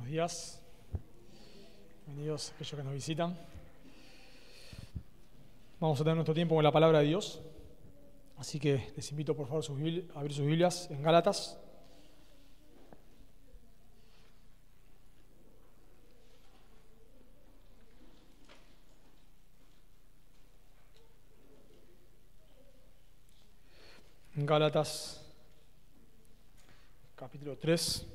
Buenos días. Bienvenidos a aquellos que nos visitan. Vamos a tener nuestro tiempo con la palabra de Dios. Así que les invito por favor a abrir sus Biblias en Gálatas. En Gálatas, capítulo 3.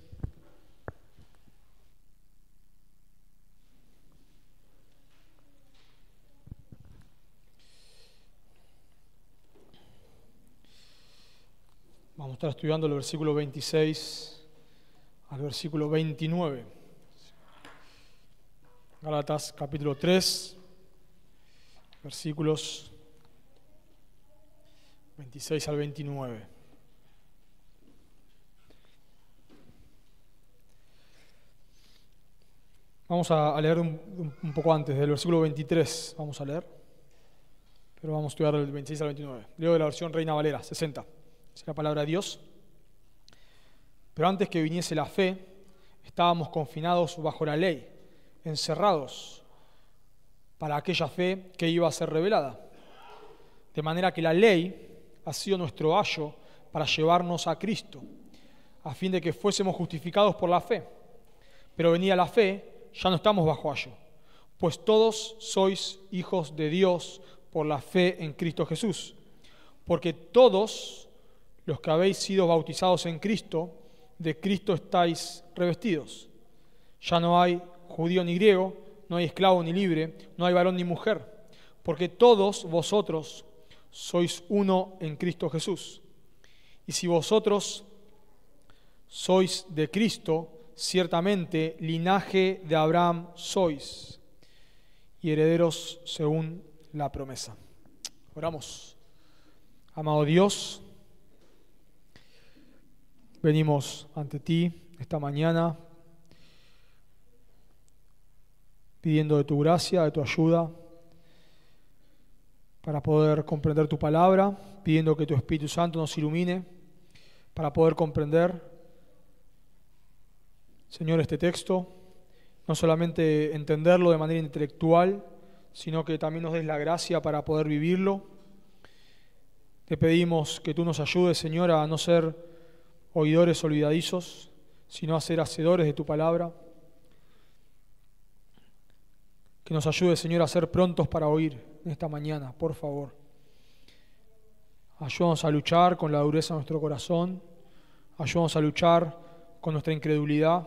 Vamos a estar estudiando el versículo 26 al versículo 29. Gálatas, capítulo 3, versículos 26 al 29. Vamos a leer un poco antes, del versículo 23, vamos a leer, pero vamos a estudiar del 26 al 29. Leo de la versión Reina Valera, 60. Es la palabra de Dios. Pero antes que viniese la fe, estábamos confinados bajo la ley, encerrados para aquella fe que iba a ser revelada. De manera que la ley ha sido nuestro ayo para llevarnos a Cristo, a fin de que fuésemos justificados por la fe. Pero venida la fe, ya no estamos bajo ayo, pues todos sois hijos de Dios por la fe en Cristo Jesús. Porque todos los que habéis sido bautizados en Cristo, de Cristo estáis revestidos. Ya no hay judío ni griego, no hay esclavo ni libre, no hay varón ni mujer, porque todos vosotros sois uno en Cristo Jesús. Y si vosotros sois de Cristo, ciertamente linaje de Abraham sois, y herederos según la promesa. Oramos. Amado Dios, venimos ante ti esta mañana pidiendo de tu gracia, de tu ayuda, para poder comprender tu palabra, pidiendo que tu Espíritu Santo nos ilumine para poder comprender, Señor, este texto, no solamente entenderlo de manera intelectual, sino que también nos des la gracia para poder vivirlo. Te pedimos que tú nos ayudes, Señor, a no ser oidores olvidadizos, sino a ser hacedores de tu palabra. Que nos ayude, Señor, a ser prontos para oír en esta mañana, por favor. Ayúdanos a luchar con la dureza de nuestro corazón. Ayúdanos a luchar con nuestra incredulidad.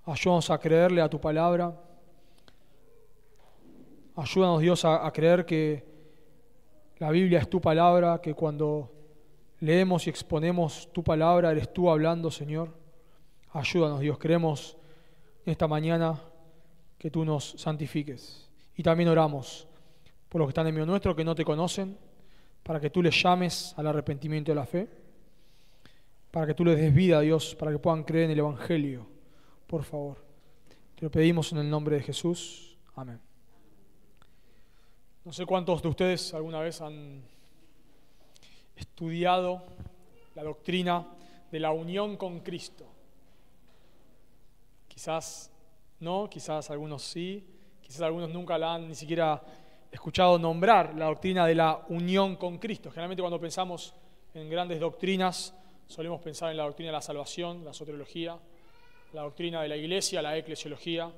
Ayúdanos a creerle a tu palabra. Ayúdanos, Dios, a creer que la Biblia es tu palabra, que cuando leemos y exponemos tu palabra, eres tú hablando, Señor. Ayúdanos, Dios. Queremos en esta mañana que tú nos santifiques. Y también oramos por los que están en medio nuestro, que no te conocen, para que tú les llames al arrepentimiento de la fe, para que tú les des vida, Dios, para que puedan creer en el Evangelio. Por favor. Te lo pedimos en el nombre de Jesús. Amén. No sé cuántos de ustedes alguna vez han estudiado la doctrina de la unión con Cristo. Quizás no, quizás algunos sí, quizás algunos nunca la han ni siquiera escuchado nombrar, la doctrina de la unión con Cristo. Generalmente cuando pensamos en grandes doctrinas, solemos pensar en la doctrina de la salvación, la soteriología, la doctrina de la iglesia, la eclesiología,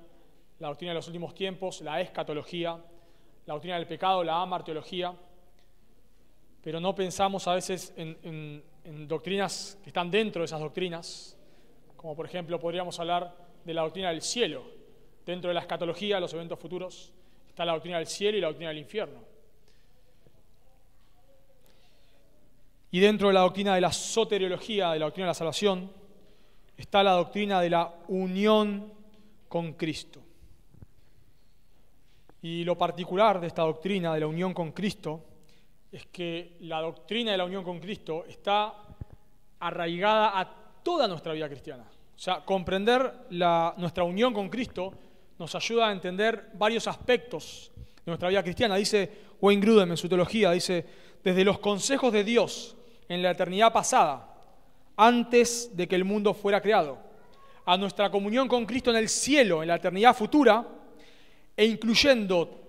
la doctrina de los últimos tiempos, la escatología, la doctrina del pecado, la amarteología. Pero no pensamos a veces en doctrinas que están dentro de esas doctrinas, como por ejemplo podríamos hablar de la doctrina del cielo. Dentro de la escatología, de los eventos futuros, está la doctrina del cielo y la doctrina del infierno. Y dentro de la doctrina de la soteriología, de la doctrina de la salvación, está la doctrina de la unión con Cristo. Y lo particular de esta doctrina de la unión con Cristo es que la doctrina de la unión con Cristo está arraigada a toda nuestra vida cristiana. O sea, comprender nuestra unión con Cristo nos ayuda a entender varios aspectos de nuestra vida cristiana. Dice Wayne Grudem en su teología, dice, desde los consejos de Dios en la eternidad pasada, antes de que el mundo fuera creado, a nuestra comunión con Cristo en el cielo, en la eternidad futura, e incluyendo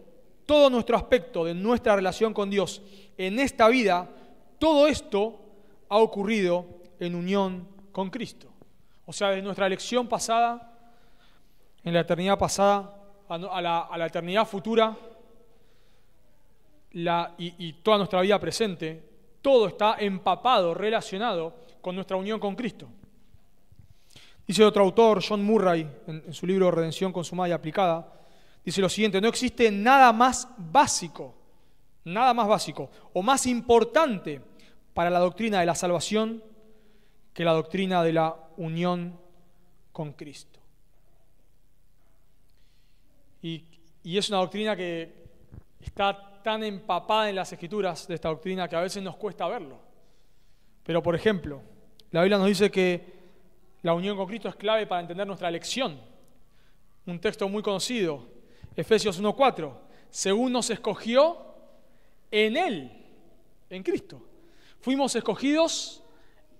todo nuestro aspecto de nuestra relación con Dios en esta vida, todo esto ha ocurrido en unión con Cristo. O sea, de nuestra elección pasada, en la eternidad pasada, a la eternidad futura, y toda nuestra vida presente, todo está empapado, relacionado con nuestra unión con Cristo. Dice otro autor, John Murray, en su libro Redención consumada y aplicada, dice lo siguiente: no existe nada más básico o más importante para la doctrina de la salvación que la doctrina de la unión con Cristo. Y es una doctrina que está tan empapada en las Escrituras de esta doctrina que a veces nos cuesta verlo. Pero, por ejemplo, la Biblia nos dice que la unión con Cristo es clave para entender nuestra elección. Un texto muy conocido, Efesios 1:4, según nos escogió en Él, en Cristo. Fuimos escogidos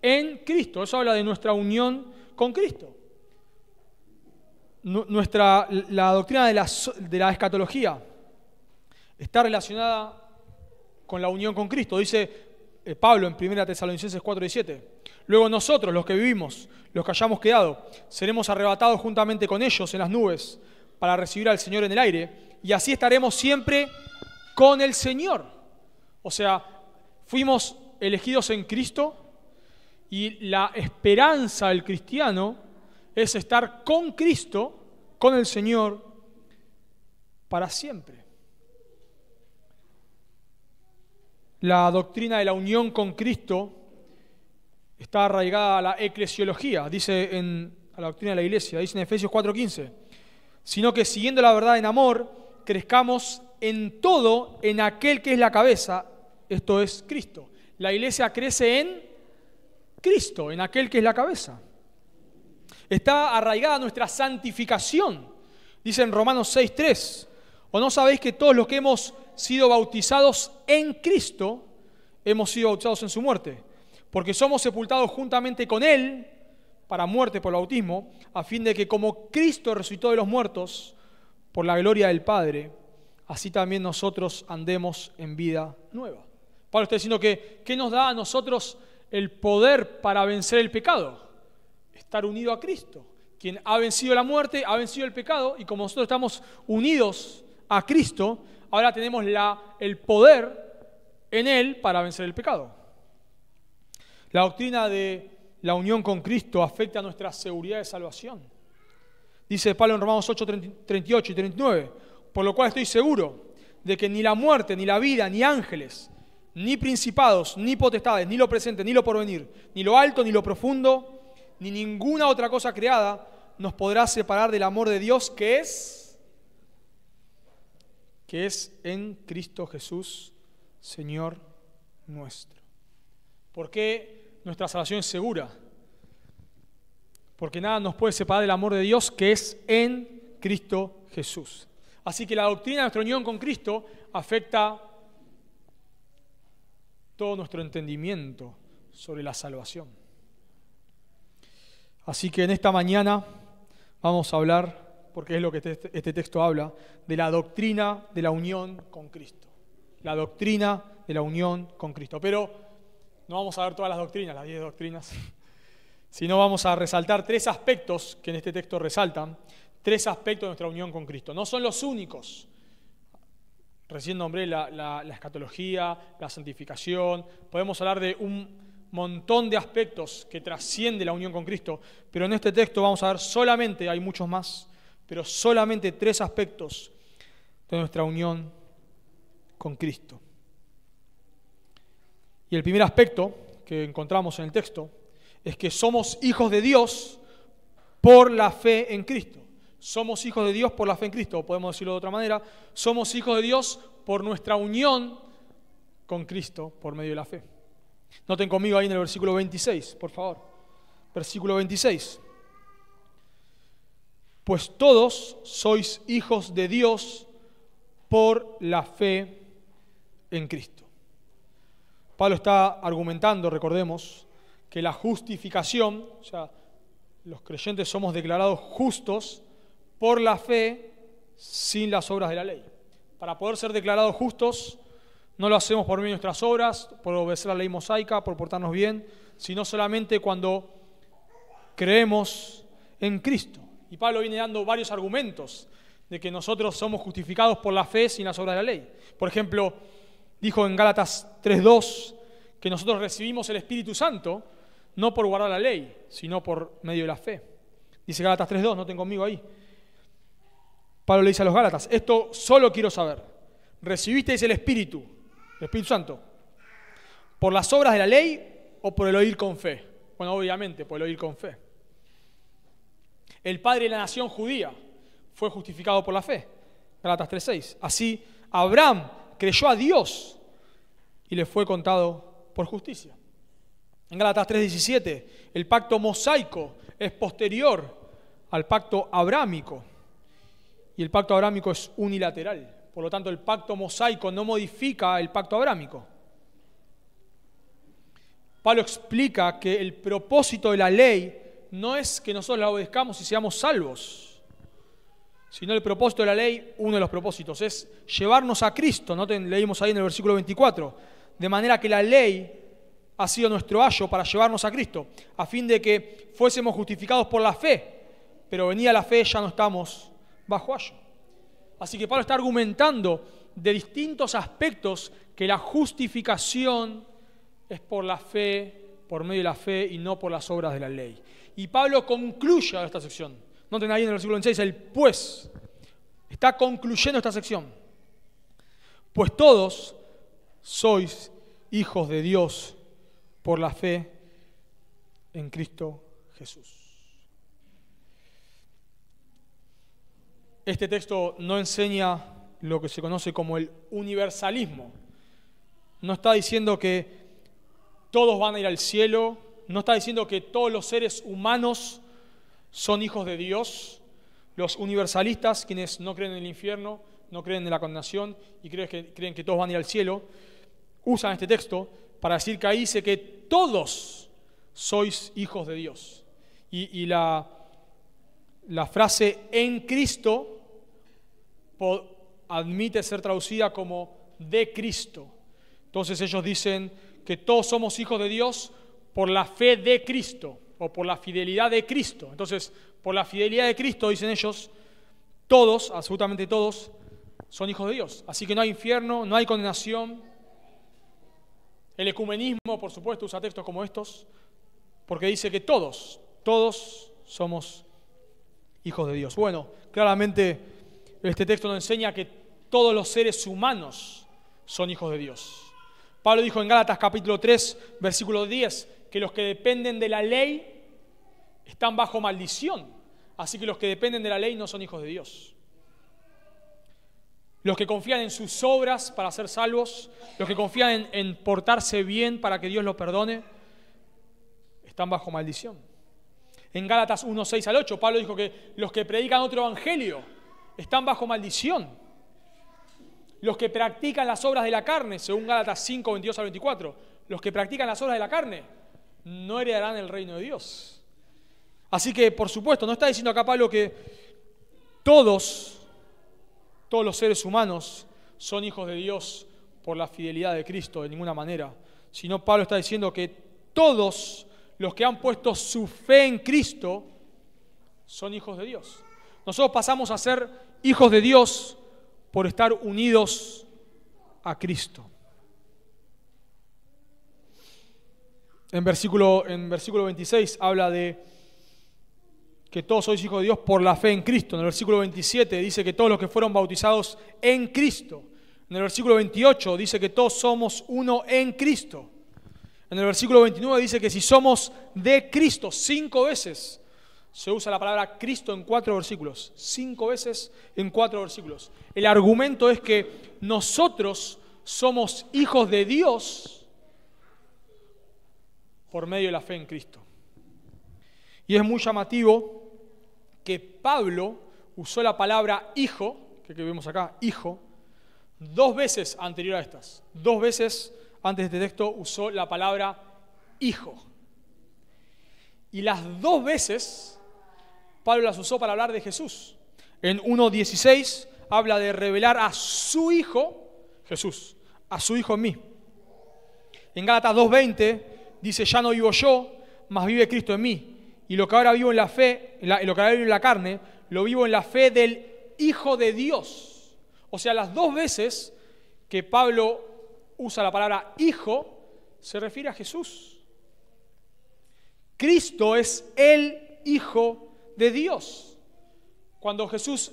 en Cristo. Eso habla de nuestra unión con Cristo. La doctrina de la escatología está relacionada con la unión con Cristo. Dice Pablo en 1 Tesalonicenses 4:17. Luego nosotros, los que vivimos, los que hayamos quedado, seremos arrebatados juntamente con ellos en las nubes para recibir al Señor en el aire, y así estaremos siempre con el Señor. O sea, fuimos elegidos en Cristo, y la esperanza del cristiano es estar con Cristo, con el Señor, para siempre. La doctrina de la unión con Cristo está arraigada a la eclesiología, a la doctrina de la iglesia, dice en Efesios 4:15, sino que siguiendo la verdad en amor, crezcamos en todo en aquel que es la cabeza, esto es Cristo. La iglesia crece en Cristo, en aquel que es la cabeza. Está arraigada nuestra santificación, dice en Romanos 6:3, ¿o no sabéis que todos los que hemos sido bautizados en Cristo, hemos sido bautizados en su muerte? Porque somos sepultados juntamente con Él para muerte por el bautismo, a fin de que como Cristo resucitó de los muertos por la gloria del Padre, así también nosotros andemos en vida nueva. Pablo está diciendo que ¿qué nos da a nosotros el poder para vencer el pecado? Estar unido a Cristo, quien ha vencido la muerte, ha vencido el pecado, y como nosotros estamos unidos a Cristo, ahora tenemos el poder en Él para vencer el pecado. La doctrina de la unión con Cristo afecta a nuestra seguridad de salvación. Dice Pablo en Romanos 8:38 y 39, por lo cual estoy seguro de que ni la muerte, ni la vida, ni ángeles, ni principados, ni potestades, ni lo presente, ni lo porvenir, ni lo alto, ni lo profundo, ni ninguna otra cosa creada nos podrá separar del amor de Dios que es en Cristo Jesús, Señor nuestro. ¿Por qué nuestra salvación es segura? Porque nada nos puede separar del amor de Dios que es en Cristo Jesús. Así que la doctrina de nuestra unión con Cristo afecta todo nuestro entendimiento sobre la salvación. Así que en esta mañana vamos a hablar, porque es lo que este texto habla, de la doctrina de la unión con Cristo. La doctrina de la unión con Cristo. Pero no vamos a ver todas las doctrinas, las 10 doctrinas, sino vamos a resaltar 3 aspectos que en este texto resaltan, 3 aspectos de nuestra unión con Cristo. No son los únicos. Recién nombré la escatología, la santificación. Podemos hablar de un montón de aspectos que trasciende la unión con Cristo, pero en este texto vamos a ver solamente, hay muchos más, pero solamente 3 aspectos de nuestra unión con Cristo. Y el primer aspecto que encontramos en el texto es que somos hijos de Dios por la fe en Cristo. Somos hijos de Dios por la fe en Cristo, o podemos decirlo de otra manera, somos hijos de Dios por nuestra unión con Cristo por medio de la fe. Noten conmigo ahí en el versículo 26, por favor. Versículo 26. Pues todos sois hijos de Dios por la fe en Cristo. Pablo está argumentando, recordemos, que la justificación, o sea, los creyentes somos declarados justos por la fe sin las obras de la ley. Para poder ser declarados justos, no lo hacemos por medio de nuestras obras, por obedecer la ley mosaica, por portarnos bien, sino solamente cuando creemos en Cristo. Y Pablo viene dando varios argumentos de que nosotros somos justificados por la fe sin las obras de la ley. Por ejemplo, dijo en Gálatas 3:2 que nosotros recibimos el Espíritu Santo no por guardar la ley, sino por medio de la fe. Dice Gálatas 3:2, no tengo conmigo ahí. Pablo le dice a los Gálatas, esto solo quiero saber, ¿recibisteis el Espíritu Santo, por las obras de la ley o por el oír con fe? Bueno, obviamente, por el oír con fe. El padre de la nación judía fue justificado por la fe, Gálatas 3:6. Así, Abraham creyó a Dios y le fue contado por justicia. En Gálatas 3:17, el pacto mosaico es posterior al pacto abrámico. Y el pacto abrámico es unilateral. Por lo tanto, el pacto mosaico no modifica el pacto abrámico. Pablo explica que el propósito de la ley no es que nosotros la obedezcamos y seamos salvos, sino el propósito de la ley, uno de los propósitos, es llevarnos a Cristo. Leímos ahí en el versículo 24, de manera que la ley ha sido nuestro ayo para llevarnos a Cristo, a fin de que fuésemos justificados por la fe, pero venida la fe ya no estamos bajo ayo. Así que Pablo está argumentando de distintos aspectos que la justificación es por la fe, por medio de la fe y no por las obras de la ley. Y Pablo concluye esta sección. Noten ahí en el versículo 26 el pues. Está concluyendo esta sección. Pues todos sois hijos de Dios por la fe en Cristo Jesús. Este texto no enseña lo que se conoce como el universalismo. No está diciendo que todos van a ir al cielo, no está diciendo que todos los seres humanos son hijos de Dios. Los universalistas, quienes no creen en el infierno, no creen en la condenación y creen que todos van a ir al cielo, usan este texto para decir que ahí dice que todos sois hijos de Dios. Y la frase en Cristo admite ser traducida como de Cristo. Entonces ellos dicen que todos somos hijos de Dios por la fe de Cristo o por la fidelidad de Cristo. Entonces, por la fidelidad de Cristo, dicen ellos, todos, absolutamente todos, son hijos de Dios. Así que no hay infierno, no hay condenación. El ecumenismo, por supuesto, usa textos como estos, porque dice que todos somos hijos de Dios. Bueno, claramente este texto nos enseña que todos los seres humanos son hijos de Dios. Pablo dijo en Gálatas capítulo 3, versículo 10, que los que dependen de la ley están bajo maldición. Así que los que dependen de la ley no son hijos de Dios. Los que confían en sus obras para ser salvos, los que confían en portarse bien para que Dios los perdone, están bajo maldición. En Gálatas 1, 6 al 8, Pablo dijo que los que predican otro evangelio están bajo maldición. Los que practican las obras de la carne, según Gálatas 5, 22 al 24, los que practican las obras de la carne no heredarán el reino de Dios. Así que, por supuesto, no está diciendo acá Pablo que todos los seres humanos son hijos de Dios por la fidelidad de Cristo, de ninguna manera. Sino Pablo está diciendo que todos los que han puesto su fe en Cristo son hijos de Dios. Nosotros pasamos a ser hijos de Dios por estar unidos a Cristo. En versículo 26 habla de que todos sois hijos de Dios por la fe en Cristo. En el versículo 27 dice que todos los que fueron bautizados en Cristo. En el versículo 28 dice que todos somos uno en Cristo. En el versículo 29 dice que si somos de Cristo, 5 veces se usa la palabra Cristo en 4 versículos. 5 veces en 4 versículos. El argumento es que nosotros somos hijos de Dios por medio de la fe en Cristo. Y es muy llamativo que Pablo usó la palabra hijo, que vemos acá, hijo, 2 veces anterior a estas. 2 veces antes de este texto usó la palabra hijo. Y las 2 veces Pablo las usó para hablar de Jesús. En 1:16 habla de revelar a su Hijo, Jesús, a su Hijo en mí. En Gálatas 2:20 dice, ya no vivo yo, mas vive Cristo en mí. Y lo que ahora vivo en la fe, lo que ahora vivo en la carne, lo vivo en la fe del Hijo de Dios. O sea, las dos veces que Pablo usa la palabra Hijo, se refiere a Jesús. Cristo es el Hijo de Dios. Cuando Jesús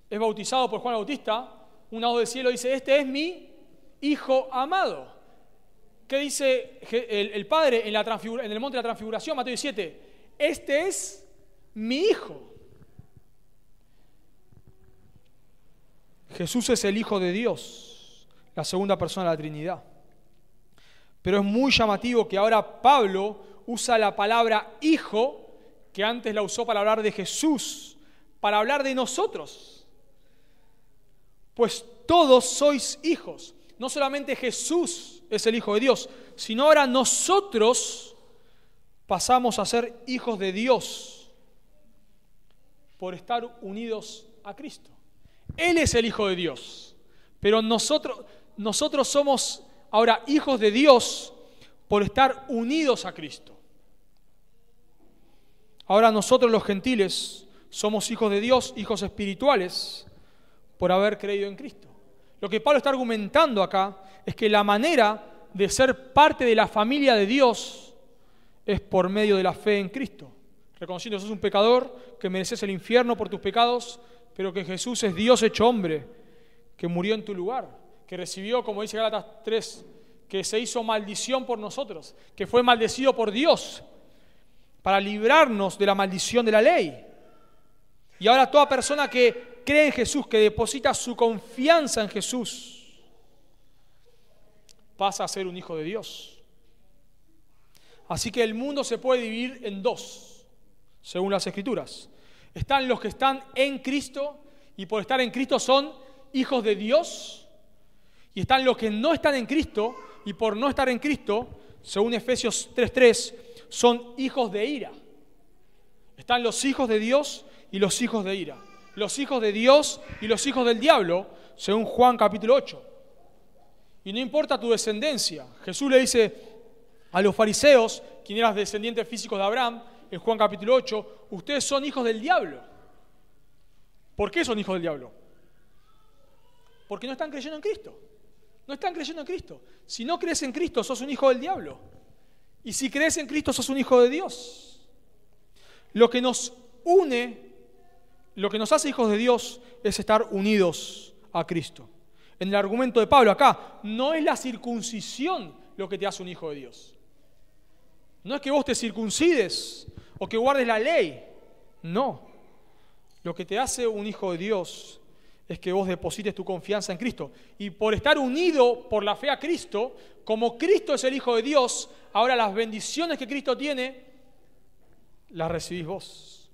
es bautizado por Juan el Bautista, una voz del cielo dice, este es mi Hijo amado. ¿Qué dice el Padre en el monte de la transfiguración, Mateo 17? Este es mi Hijo. Jesús es el Hijo de Dios, la segunda persona de la Trinidad. Pero es muy llamativo que ahora Pablo usa la palabra Hijo, que antes la usó para hablar de Jesús, para hablar de nosotros. Pues todos sois hijos. No solamente Jesús es el Hijo de Dios, sino ahora nosotros pasamos a ser hijos de Dios por estar unidos a Cristo. Él es el Hijo de Dios, pero nosotros somos ahora hijos de Dios por estar unidos a Cristo. Ahora nosotros los gentiles somos hijos de Dios, hijos espirituales, por haber creído en Cristo. Lo que Pablo está argumentando acá es que la manera de ser parte de la familia de Dios es por medio de la fe en Cristo. Reconociendo que sos un pecador, que mereces el infierno por tus pecados, pero que Jesús es Dios hecho hombre, que murió en tu lugar, que recibió, como dice Gálatas 3, que se hizo maldición por nosotros, que fue maldecido por Dios para librarnos de la maldición de la ley. Y ahora toda persona que cree en Jesús, que deposita su confianza en Jesús, pasa a ser un hijo de Dios. Así que el mundo se puede dividir en dos, según las Escrituras. Están los que están en Cristo y por estar en Cristo son hijos de Dios. Y están los que no están en Cristo y por no estar en Cristo, según Efesios 3:3, son hijos de ira. Están los hijos de Dios y los hijos de ira. Los hijos de Dios y los hijos del diablo, según Juan capítulo 8. Y no importa tu descendencia. Jesús le dice a los fariseos, quien eran descendientes físicos de Abraham, en Juan capítulo 8, ustedes son hijos del diablo. ¿Por qué son hijos del diablo? Porque no están creyendo en Cristo. No están creyendo en Cristo. Si no crees en Cristo, sos un hijo del diablo. Y si crees en Cristo, sos un hijo de Dios. Lo que nos une, lo que nos hace hijos de Dios, es estar unidos a Cristo. En el argumento de Pablo acá, no es la circuncisión lo que te hace un hijo de Dios. No es que vos te circuncides o que guardes la ley. No. Lo que te hace un hijo de Dios es que vos deposites tu confianza en Cristo. Y por estar unido por la fe a Cristo, como Cristo es el Hijo de Dios, ahora las bendiciones que Cristo tiene, las recibís vos.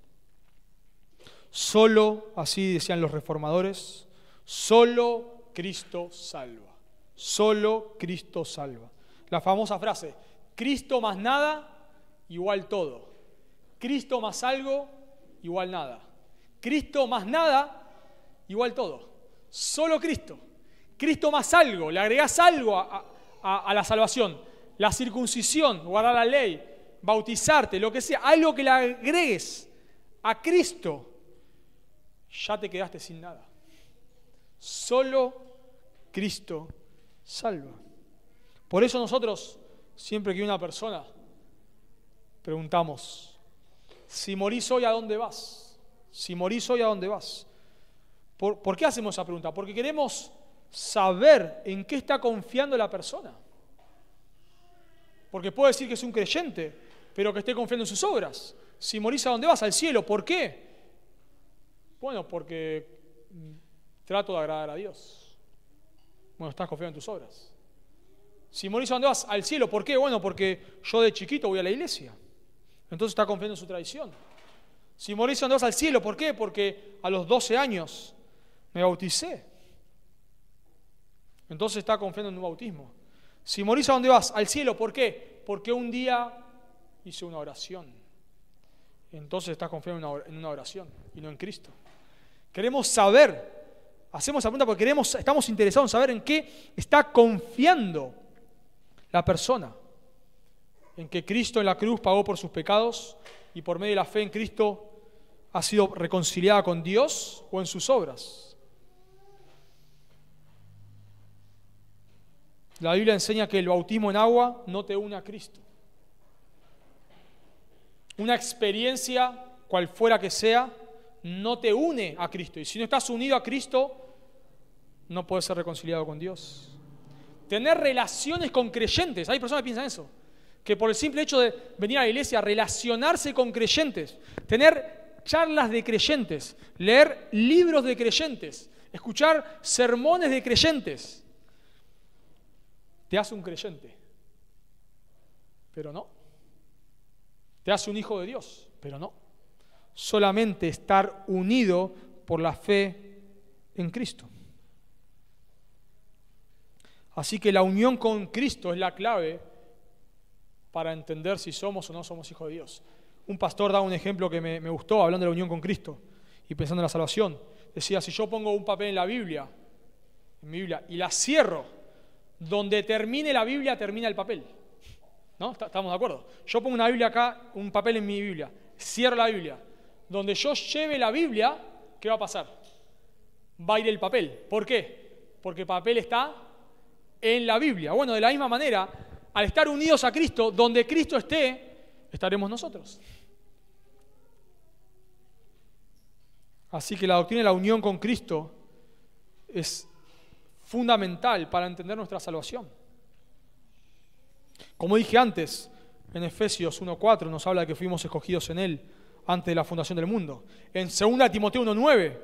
Solo, así decían los reformadores, solo Cristo salva. Solo Cristo salva. La famosa frase, Cristo más nada, igual todo. Cristo más algo, igual nada. Cristo más nada, igual todo. Solo Cristo. Cristo más algo. Le agregás algo a la salvación. La circuncisión, guardar la ley, bautizarte, lo que sea. Algo que le agregues a Cristo. Ya te quedaste sin nada. Solo Cristo salva. Por eso nosotros, siempre que hay una persona, preguntamos, si morís hoy, ¿a dónde vas? Si morís hoy, ¿a dónde vas? ¿Por qué hacemos esa pregunta? Porque queremos saber en qué está confiando la persona. Porque puede decir que es un creyente, pero que esté confiando en sus obras. Si morís, ¿a dónde vas? Al cielo. ¿Por qué? Bueno, porque trato de agradar a Dios. Bueno, estás confiando en tus obras. Si morís, ¿a dónde vas? Al cielo. ¿Por qué? Bueno, porque yo de chiquito voy a la iglesia. Entonces está confiando en su tradición. Si morís, ¿a dónde vas? Al cielo. ¿Por qué? Porque a los 12 años me bauticé. Entonces está confiando en un bautismo. Si morís, ¿a dónde vas? Al cielo. ¿Por qué? Porque un día hice una oración. entonces estás confiando en una oración y no en Cristo. Queremos saber, hacemos esa pregunta porque estamos interesados en saber en qué está confiando la persona. En que Cristo en la cruz pagó por sus pecados y por medio de la fe en Cristo ha sido reconciliada con Dios, o en sus obras. La Biblia enseña que el bautismo en agua no te une a Cristo. Una experiencia, cual fuera que sea, no te une a Cristo. Y si no estás unido a Cristo, no puedes ser reconciliado con Dios. Tener relaciones con creyentes. Hay personas que piensan eso. Que por el simple hecho de venir a la iglesia, relacionarse con creyentes, tener charlas de creyentes, leer libros de creyentes, escuchar sermones de creyentes, te hace un creyente. Pero no. Te hace un hijo de Dios, pero no. Solamente estar unido por la fe en Cristo. Así que la unión con Cristo es la clave para entender si somos o no somos hijos de Dios. Un pastor da un ejemplo que me gustó, hablando de la unión con Cristo y pensando en la salvación. Decía, si yo pongo un papel en mi Biblia, y la cierro, donde termine la Biblia, termina el papel. ¿No? ¿Estamos de acuerdo? Yo pongo una Biblia acá, un papel en mi Biblia, cierro la Biblia. Donde yo lleve la Biblia, ¿qué va a pasar? Va a ir el papel. ¿Por qué? Porque el papel está en la Biblia. Bueno, de la misma manera, al estar unidos a Cristo, donde Cristo esté, estaremos nosotros. Así que la doctrina de la unión con Cristo es fundamental para entender nuestra salvación. Como dije antes, en Efesios 1:4 nos habla de que fuimos escogidos en Él antes de la fundación del mundo. En 2 Timoteo 1:9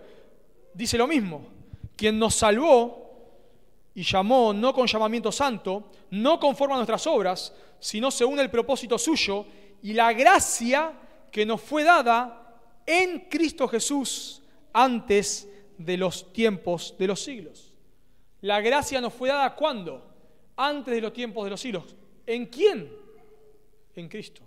dice lo mismo, quien nos salvó y llamó no con llamamiento santo, no conforme a nuestras obras, sino según el propósito suyo y la gracia que nos fue dada en Cristo Jesús antes de los tiempos de los siglos. La gracia nos fue dada ¿cuándo? Antes de los tiempos de los siglos. ¿En quién? En Cristo.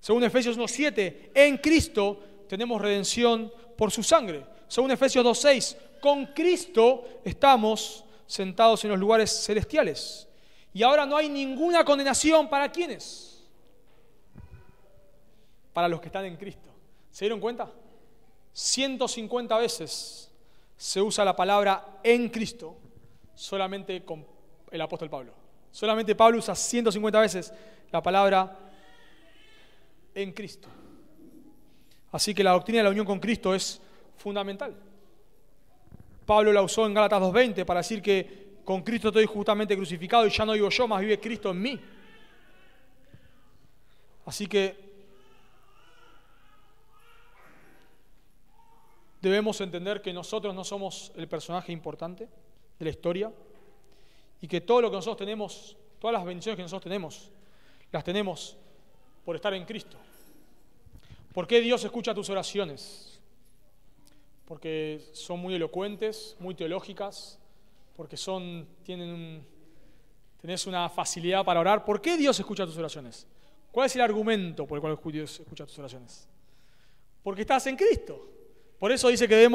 Según Efesios 1:7, en Cristo tenemos redención por su sangre. Según Efesios 2:6, con Cristo estamos sentados en los lugares celestiales. Y ahora no hay ninguna condenación para ¿quiénes? Para los que están en Cristo. ¿Se dieron cuenta? 150 veces se usa la palabra en Cristo, solamente con el apóstol Pablo. Solamente Pablo usa 150 veces la palabra en Cristo. Así que la doctrina de la unión con Cristo es fundamental. Pablo la usó en Gálatas 2:20 para decir que con Cristo estoy justamente crucificado y ya no vivo yo, más vive Cristo en mí. Así que debemos entender que nosotros no somos el personaje importante de la historia y que todo lo que nosotros tenemos, todas las bendiciones que nosotros tenemos, las tenemos por estar en Cristo. ¿Por qué Dios escucha tus oraciones? Porque son muy elocuentes, muy teológicas, porque tenés una facilidad para orar. ¿Por qué Dios escucha tus oraciones? ¿Cuál es el argumento por el cual Dios escucha tus oraciones? Porque estás en Cristo. Por eso dice que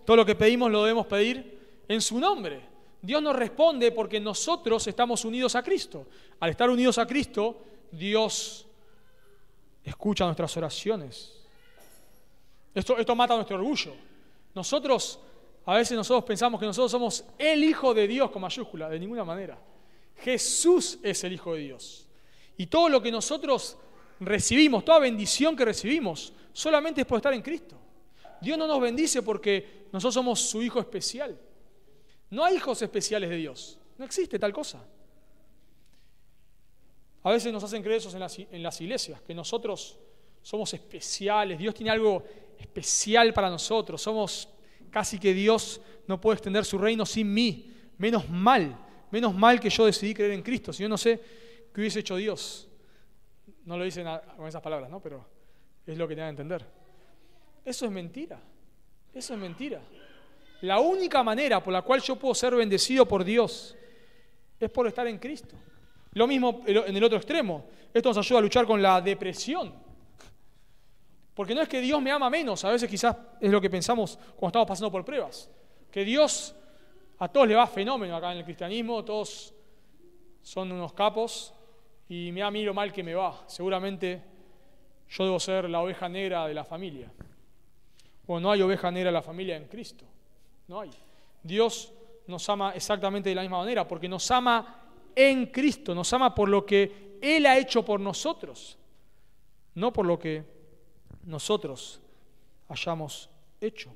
todo lo que pedimos lo debemos pedir en su nombre. Dios nos responde porque nosotros estamos unidos a Cristo. Al estar unidos a Cristo, Dios escucha nuestras oraciones. Esto mata nuestro orgullo. A veces nosotros pensamos que nosotros somos el Hijo de Dios con mayúscula. De ninguna manera. Jesús es el Hijo de Dios. Y todo lo que nosotros recibimos, toda bendición que recibimos, solamente es por estar en Cristo. Dios no nos bendice porque nosotros somos su hijo especial. No hay hijos especiales de Dios. No existe tal cosa. A veces nos hacen creer eso en las iglesias, que nosotros somos especiales. Dios tiene algo especial para nosotros. Somos casi que Dios no puede extender su reino sin mí. Menos mal que yo decidí creer en Cristo. Si yo no sé qué hubiese hecho Dios. No lo dicen con esas palabras, ¿no? Pero es lo que te dan a entender. Eso es mentira. Eso es mentira. La única manera por la cual yo puedo ser bendecido por Dios es por estar en Cristo. Lo mismo en el otro extremo. Esto nos ayuda a luchar con la depresión. Porque no es que Dios me ama menos, a veces quizás es lo que pensamos cuando estamos pasando por pruebas. Que Dios, a todos le va fenómeno acá en el cristianismo, todos son unos capos y me da a mí lo mal que me va. Seguramente yo debo ser la oveja negra de la familia. O no hay oveja negra de la familia en Cristo. No hay. Dios nos ama exactamente de la misma manera, porque nos ama en Cristo, nos ama por lo que Él ha hecho por nosotros, no por lo que nosotros hayamos hecho.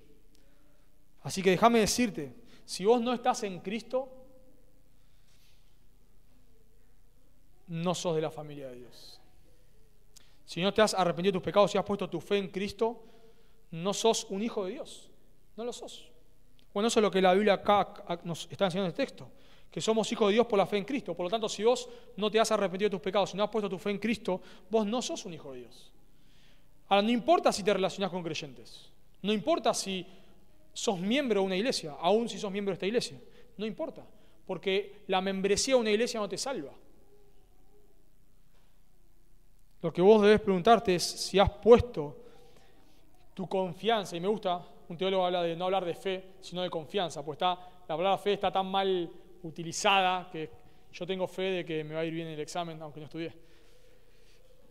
Así que déjame decirte, si vos no estás en Cristo, no sos de la familia de Dios. Si no te has arrepentido de tus pecados y has puesto tu fe en Cristo, no sos un hijo de Dios. No lo sos. Bueno, eso es lo que la Biblia acá nos está enseñando en el texto, que somos hijos de Dios por la fe en Cristo. Por lo tanto, si vos no te has arrepentido de tus pecados, si no has puesto tu fe en Cristo, vos no sos un hijo de Dios. Ahora, no importa si te relacionás con creyentes, no importa si sos miembro de una iglesia, aún si sos miembro de esta iglesia, no importa, porque la membresía de una iglesia no te salva. Lo que vos debes preguntarte es si has puesto tu confianza, y me gusta, un teólogo habla de no hablar de fe, sino de confianza, pues la palabra fe está tan mal utilizada que yo tengo fe de que me va a ir bien el examen, aunque no estudié.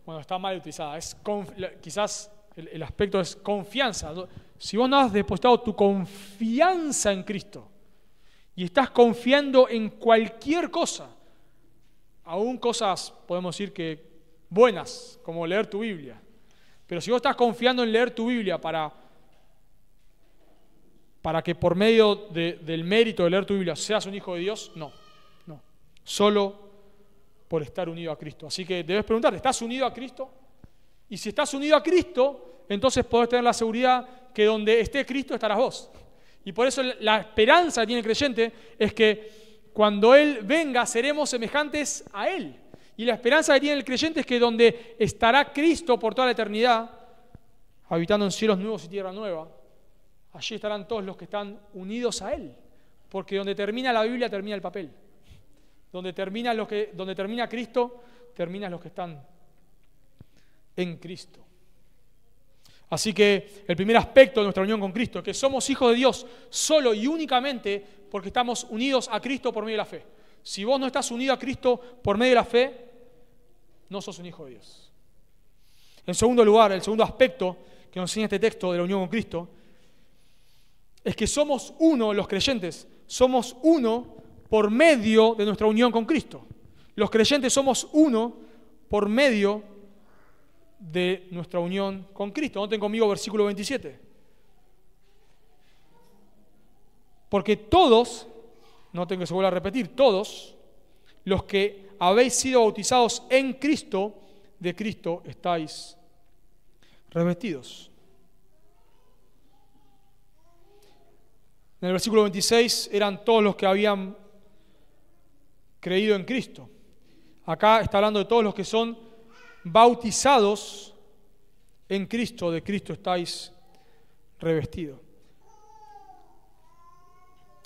Bueno, está mal utilizada. Quizás el aspecto es confianza. Si vos no has depositado tu confianza en Cristo y estás confiando en cualquier cosa, aún cosas, podemos decir que buenas, como leer tu Biblia, pero si vos estás confiando en leer tu Biblia para que por medio del mérito de leer tu Biblia seas un hijo de Dios, no. Solo por estar unido a Cristo. Así que debes preguntarte, ¿estás unido a Cristo? Y si estás unido a Cristo, entonces podés tener la seguridad que donde esté Cristo estarás vos. Y por eso la esperanza que tiene el creyente es que cuando Él venga seremos semejantes a Él. Y la esperanza que tiene el creyente es que donde estará Cristo por toda la eternidad, habitando en cielos nuevos y tierra nueva, allí estarán todos los que están unidos a Él. Porque donde termina la Biblia, termina el papel. Donde termina Cristo, terminan los que están en Cristo. Así que el primer aspecto de nuestra unión con Cristo es que somos hijos de Dios solo y únicamente porque estamos unidos a Cristo por medio de la fe. Si vos no estás unido a Cristo por medio de la fe, no sos un hijo de Dios. En segundo lugar, el segundo aspecto que nos enseña este texto de la unión con Cristo es que somos uno, los creyentes, somos uno por medio de nuestra unión con Cristo. Los creyentes somos uno por medio de nuestra unión con Cristo. Noten conmigo versículo 27. Porque todos, noten que se vuelve a repetir, todos los que habéis sido bautizados en Cristo, de Cristo estáis revestidos. En el versículo 26 eran todos los que habían creído en Cristo. Acá está hablando de todos los que son bautizados en Cristo, de Cristo estáis revestidos.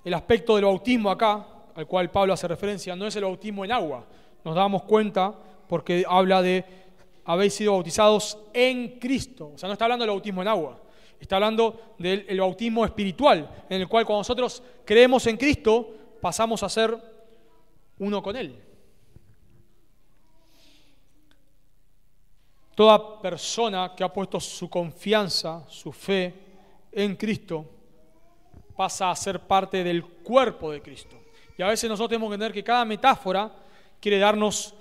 El aspecto del bautismo acá, al cual Pablo hace referencia, no es el bautismo en agua. Nos damos cuenta porque habla de habéis sido bautizados en Cristo. O sea, no está hablando del bautismo en agua. Está hablando del bautismo espiritual, en el cual cuando nosotros creemos en Cristo, pasamos a ser uno con Él. Toda persona que ha puesto su confianza, su fe en Cristo, pasa a ser parte del cuerpo de Cristo. Y a veces nosotros tenemos que entender que cada metáfora quiere darnos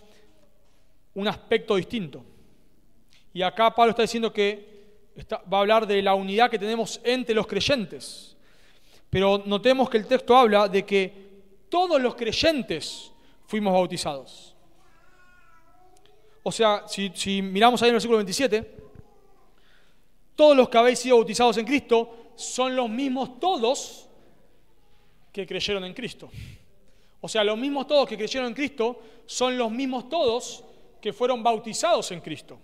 un aspecto distinto. Y acá Pablo está diciendo que va a hablar de la unidad que tenemos entre los creyentes. Pero notemos que el texto habla de que todos los creyentes fuimos bautizados. O sea, si miramos ahí en el versículo 27, todos los que habéis sido bautizados en Cristo son los mismos todos que creyeron en Cristo. O sea, los mismos todos que creyeron en Cristo son los mismos todos que fueron bautizados en Cristo.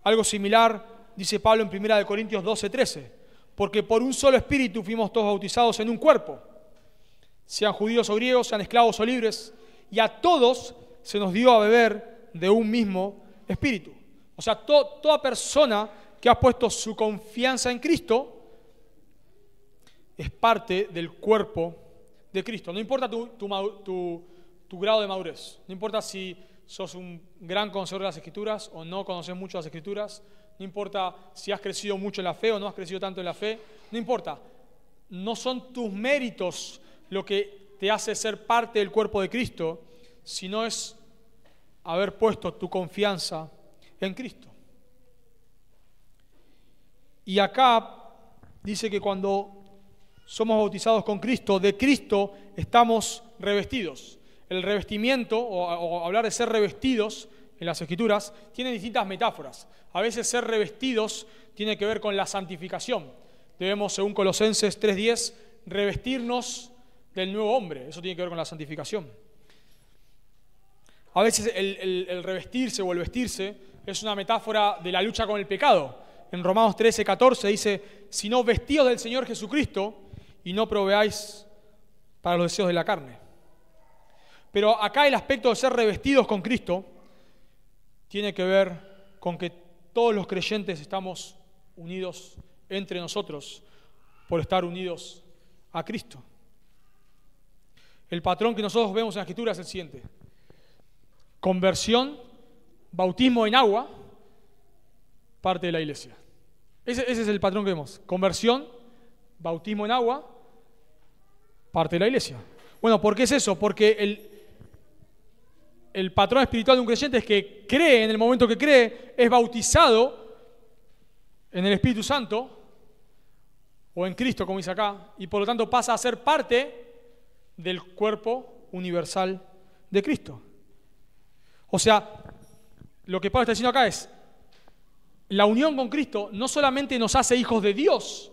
Algo similar dice Pablo en 1 Corintios 12:13, porque por un solo espíritu fuimos todos bautizados en un cuerpo, sean judíos o griegos, sean esclavos o libres, y a todos se nos dio a beber de un mismo espíritu. O sea, toda persona que ha puesto su confianza en Cristo es parte del cuerpo de Cristo. No importa tu grado de madurez, no importa si sos un gran conocedor de las Escrituras o no conoces mucho las Escrituras, no importa si has crecido mucho en la fe o no has crecido tanto en la fe, no importa. No son tus méritos lo que te hace ser parte del cuerpo de Cristo, sino es haber puesto tu confianza en Cristo. Y acá dice que cuando somos bautizados con Cristo, de Cristo estamos revestidos. El revestimiento, o hablar de ser revestidos en las Escrituras, tiene distintas metáforas. A veces ser revestidos tiene que ver con la santificación. Debemos, según Colosenses 3:10, revestirnos del nuevo hombre. Eso tiene que ver con la santificación. A veces el revestirse o el vestirse es una metáfora de la lucha con el pecado. En Romanos 13:14 dice, sino vestidos del Señor Jesucristo y no proveáis para los deseos de la carne. Pero acá el aspecto de ser revestidos con Cristo tiene que ver con que todos los creyentes estamos unidos entre nosotros por estar unidos a Cristo. El patrón que nosotros vemos en la Escritura es el siguiente: conversión, bautismo en agua, parte de la iglesia. Ese es el patrón que vemos. Conversión, bautismo en agua, parte de la iglesia. Bueno, ¿por qué es eso? Porque el patrón espiritual de un creyente es que cree, en el momento que cree, es bautizado en el Espíritu Santo, o en Cristo, como dice acá, y por lo tanto pasa a ser parte del cuerpo universal de Cristo. O sea, lo que Pablo está diciendo acá es, la unión con Cristo no solamente nos hace hijos de Dios,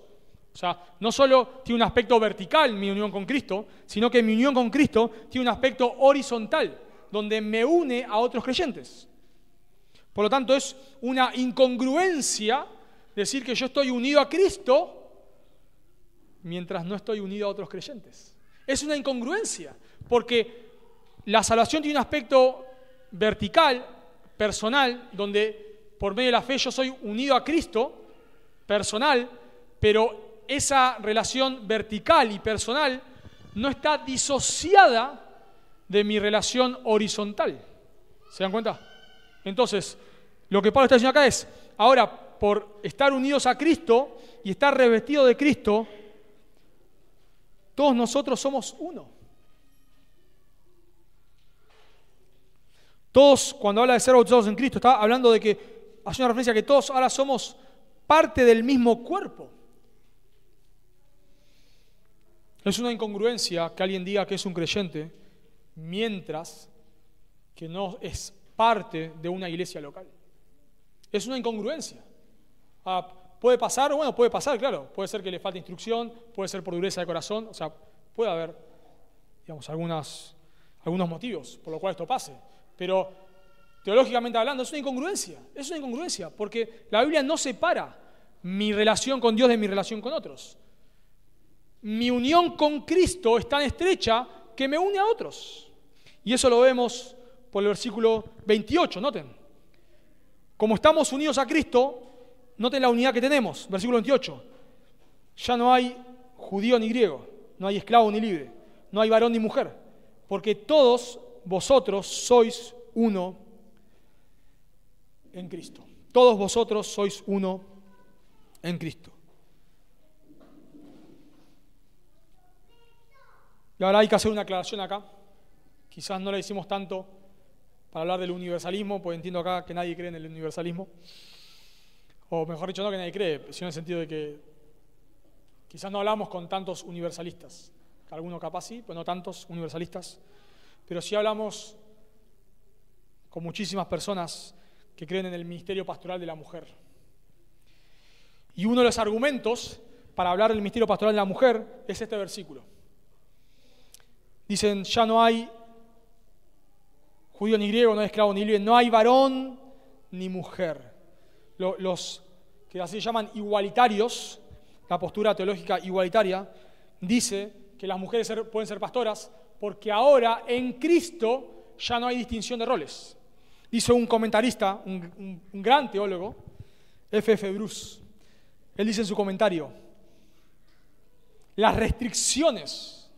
o sea, no solo tiene un aspecto vertical mi unión con Cristo, sino que mi unión con Cristo tiene un aspecto horizontal, donde me une a otros creyentes. Por lo tanto, es una incongruencia decir que yo estoy unido a Cristo mientras no estoy unido a otros creyentes. Es una incongruencia, porque la salvación tiene un aspecto vertical, personal, donde por medio de la fe yo soy unido a Cristo, personal, pero esa relación vertical y personal no está disociada de mi relación horizontal. ¿Se dan cuenta? Entonces, lo que Pablo está diciendo acá es, ahora, por estar unidos a Cristo y estar revestidos de Cristo, todos nosotros somos uno. Todos, cuando habla de ser bautizados en Cristo, está hablando de que, hace una referencia a que todos ahora somos parte del mismo cuerpo. Es una incongruencia que alguien diga que es un creyente, mientras que no es parte de una iglesia local. Es una incongruencia. ¿Puede pasar? Bueno, puede pasar, claro. Puede ser que le falte instrucción, puede ser por dureza de corazón, o sea, puede haber, digamos, algunos motivos por los cuales esto pase. Pero, teológicamente hablando, es una incongruencia, porque la Biblia no separa mi relación con Dios de mi relación con otros. Mi unión con Cristo es tan estrecha que me une a otros. Y eso lo vemos por el versículo 28, noten. Como estamos unidos a Cristo, noten la unidad que tenemos, versículo 28. Ya no hay judío ni griego, no hay esclavo ni libre, no hay varón ni mujer, porque todos vosotros sois uno en Cristo. Todos vosotros sois uno en Cristo. Y ahora hay que hacer una aclaración acá. Quizás no la hicimos tanto para hablar del universalismo, pues entiendo acá que nadie cree en el universalismo. O mejor dicho, no que nadie cree, sino en el sentido de que quizás no hablamos con tantos universalistas. Algunos capaz sí, pero no tantos universalistas. Pero sí hablamos con muchísimas personas que creen en el ministerio pastoral de la mujer. Y uno de los argumentos para hablar del ministerio pastoral de la mujer es este versículo. Dicen, ya no hay judío ni griego, no hay esclavo ni libre, no hay varón ni mujer. Los que así se llaman igualitarios, la postura teológica igualitaria, dice que las mujeres pueden ser pastoras porque ahora en Cristo ya no hay distinción de roles. Dice un comentarista, un gran teólogo, F.F. Bruce. Él dice en su comentario, las restricciones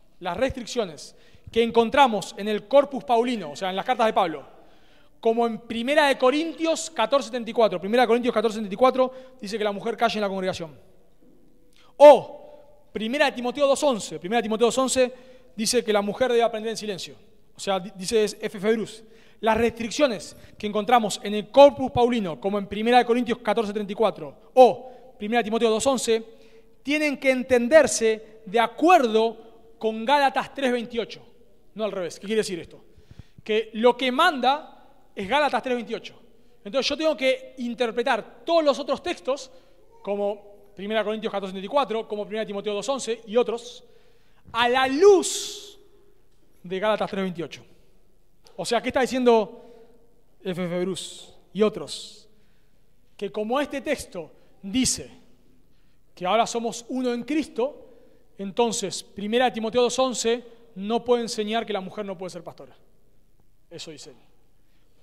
que encontramos en el Corpus Paulino, o sea, en las cartas de Pablo, como en 1 Corintios 14:74. 1 Corintios 14:74 dice que la mujer calle en la congregación. O 1 Timoteo 2:11. 1 Timoteo 2:11 dice que la mujer debe aprender en silencio. O sea, dice F.F. Bruce, las restricciones que encontramos en el Corpus Paulino, como en 1 Corintios 14:34 o 1 Timoteo 2:11, tienen que entenderse de acuerdo con Gálatas 3:28. No al revés. ¿Qué quiere decir esto? Que lo que manda es Gálatas 3:28. Entonces yo tengo que interpretar todos los otros textos, como 1 Corintios 14:34, como 1 Timoteo 2:11 y otros, a la luz de Gálatas 3:28. O sea, ¿qué está diciendo F.F. Bruce y otros? Que como este texto dice que ahora somos uno en Cristo, entonces 1 Timoteo 2:11 no puede enseñar que la mujer no puede ser pastora. Eso dice él.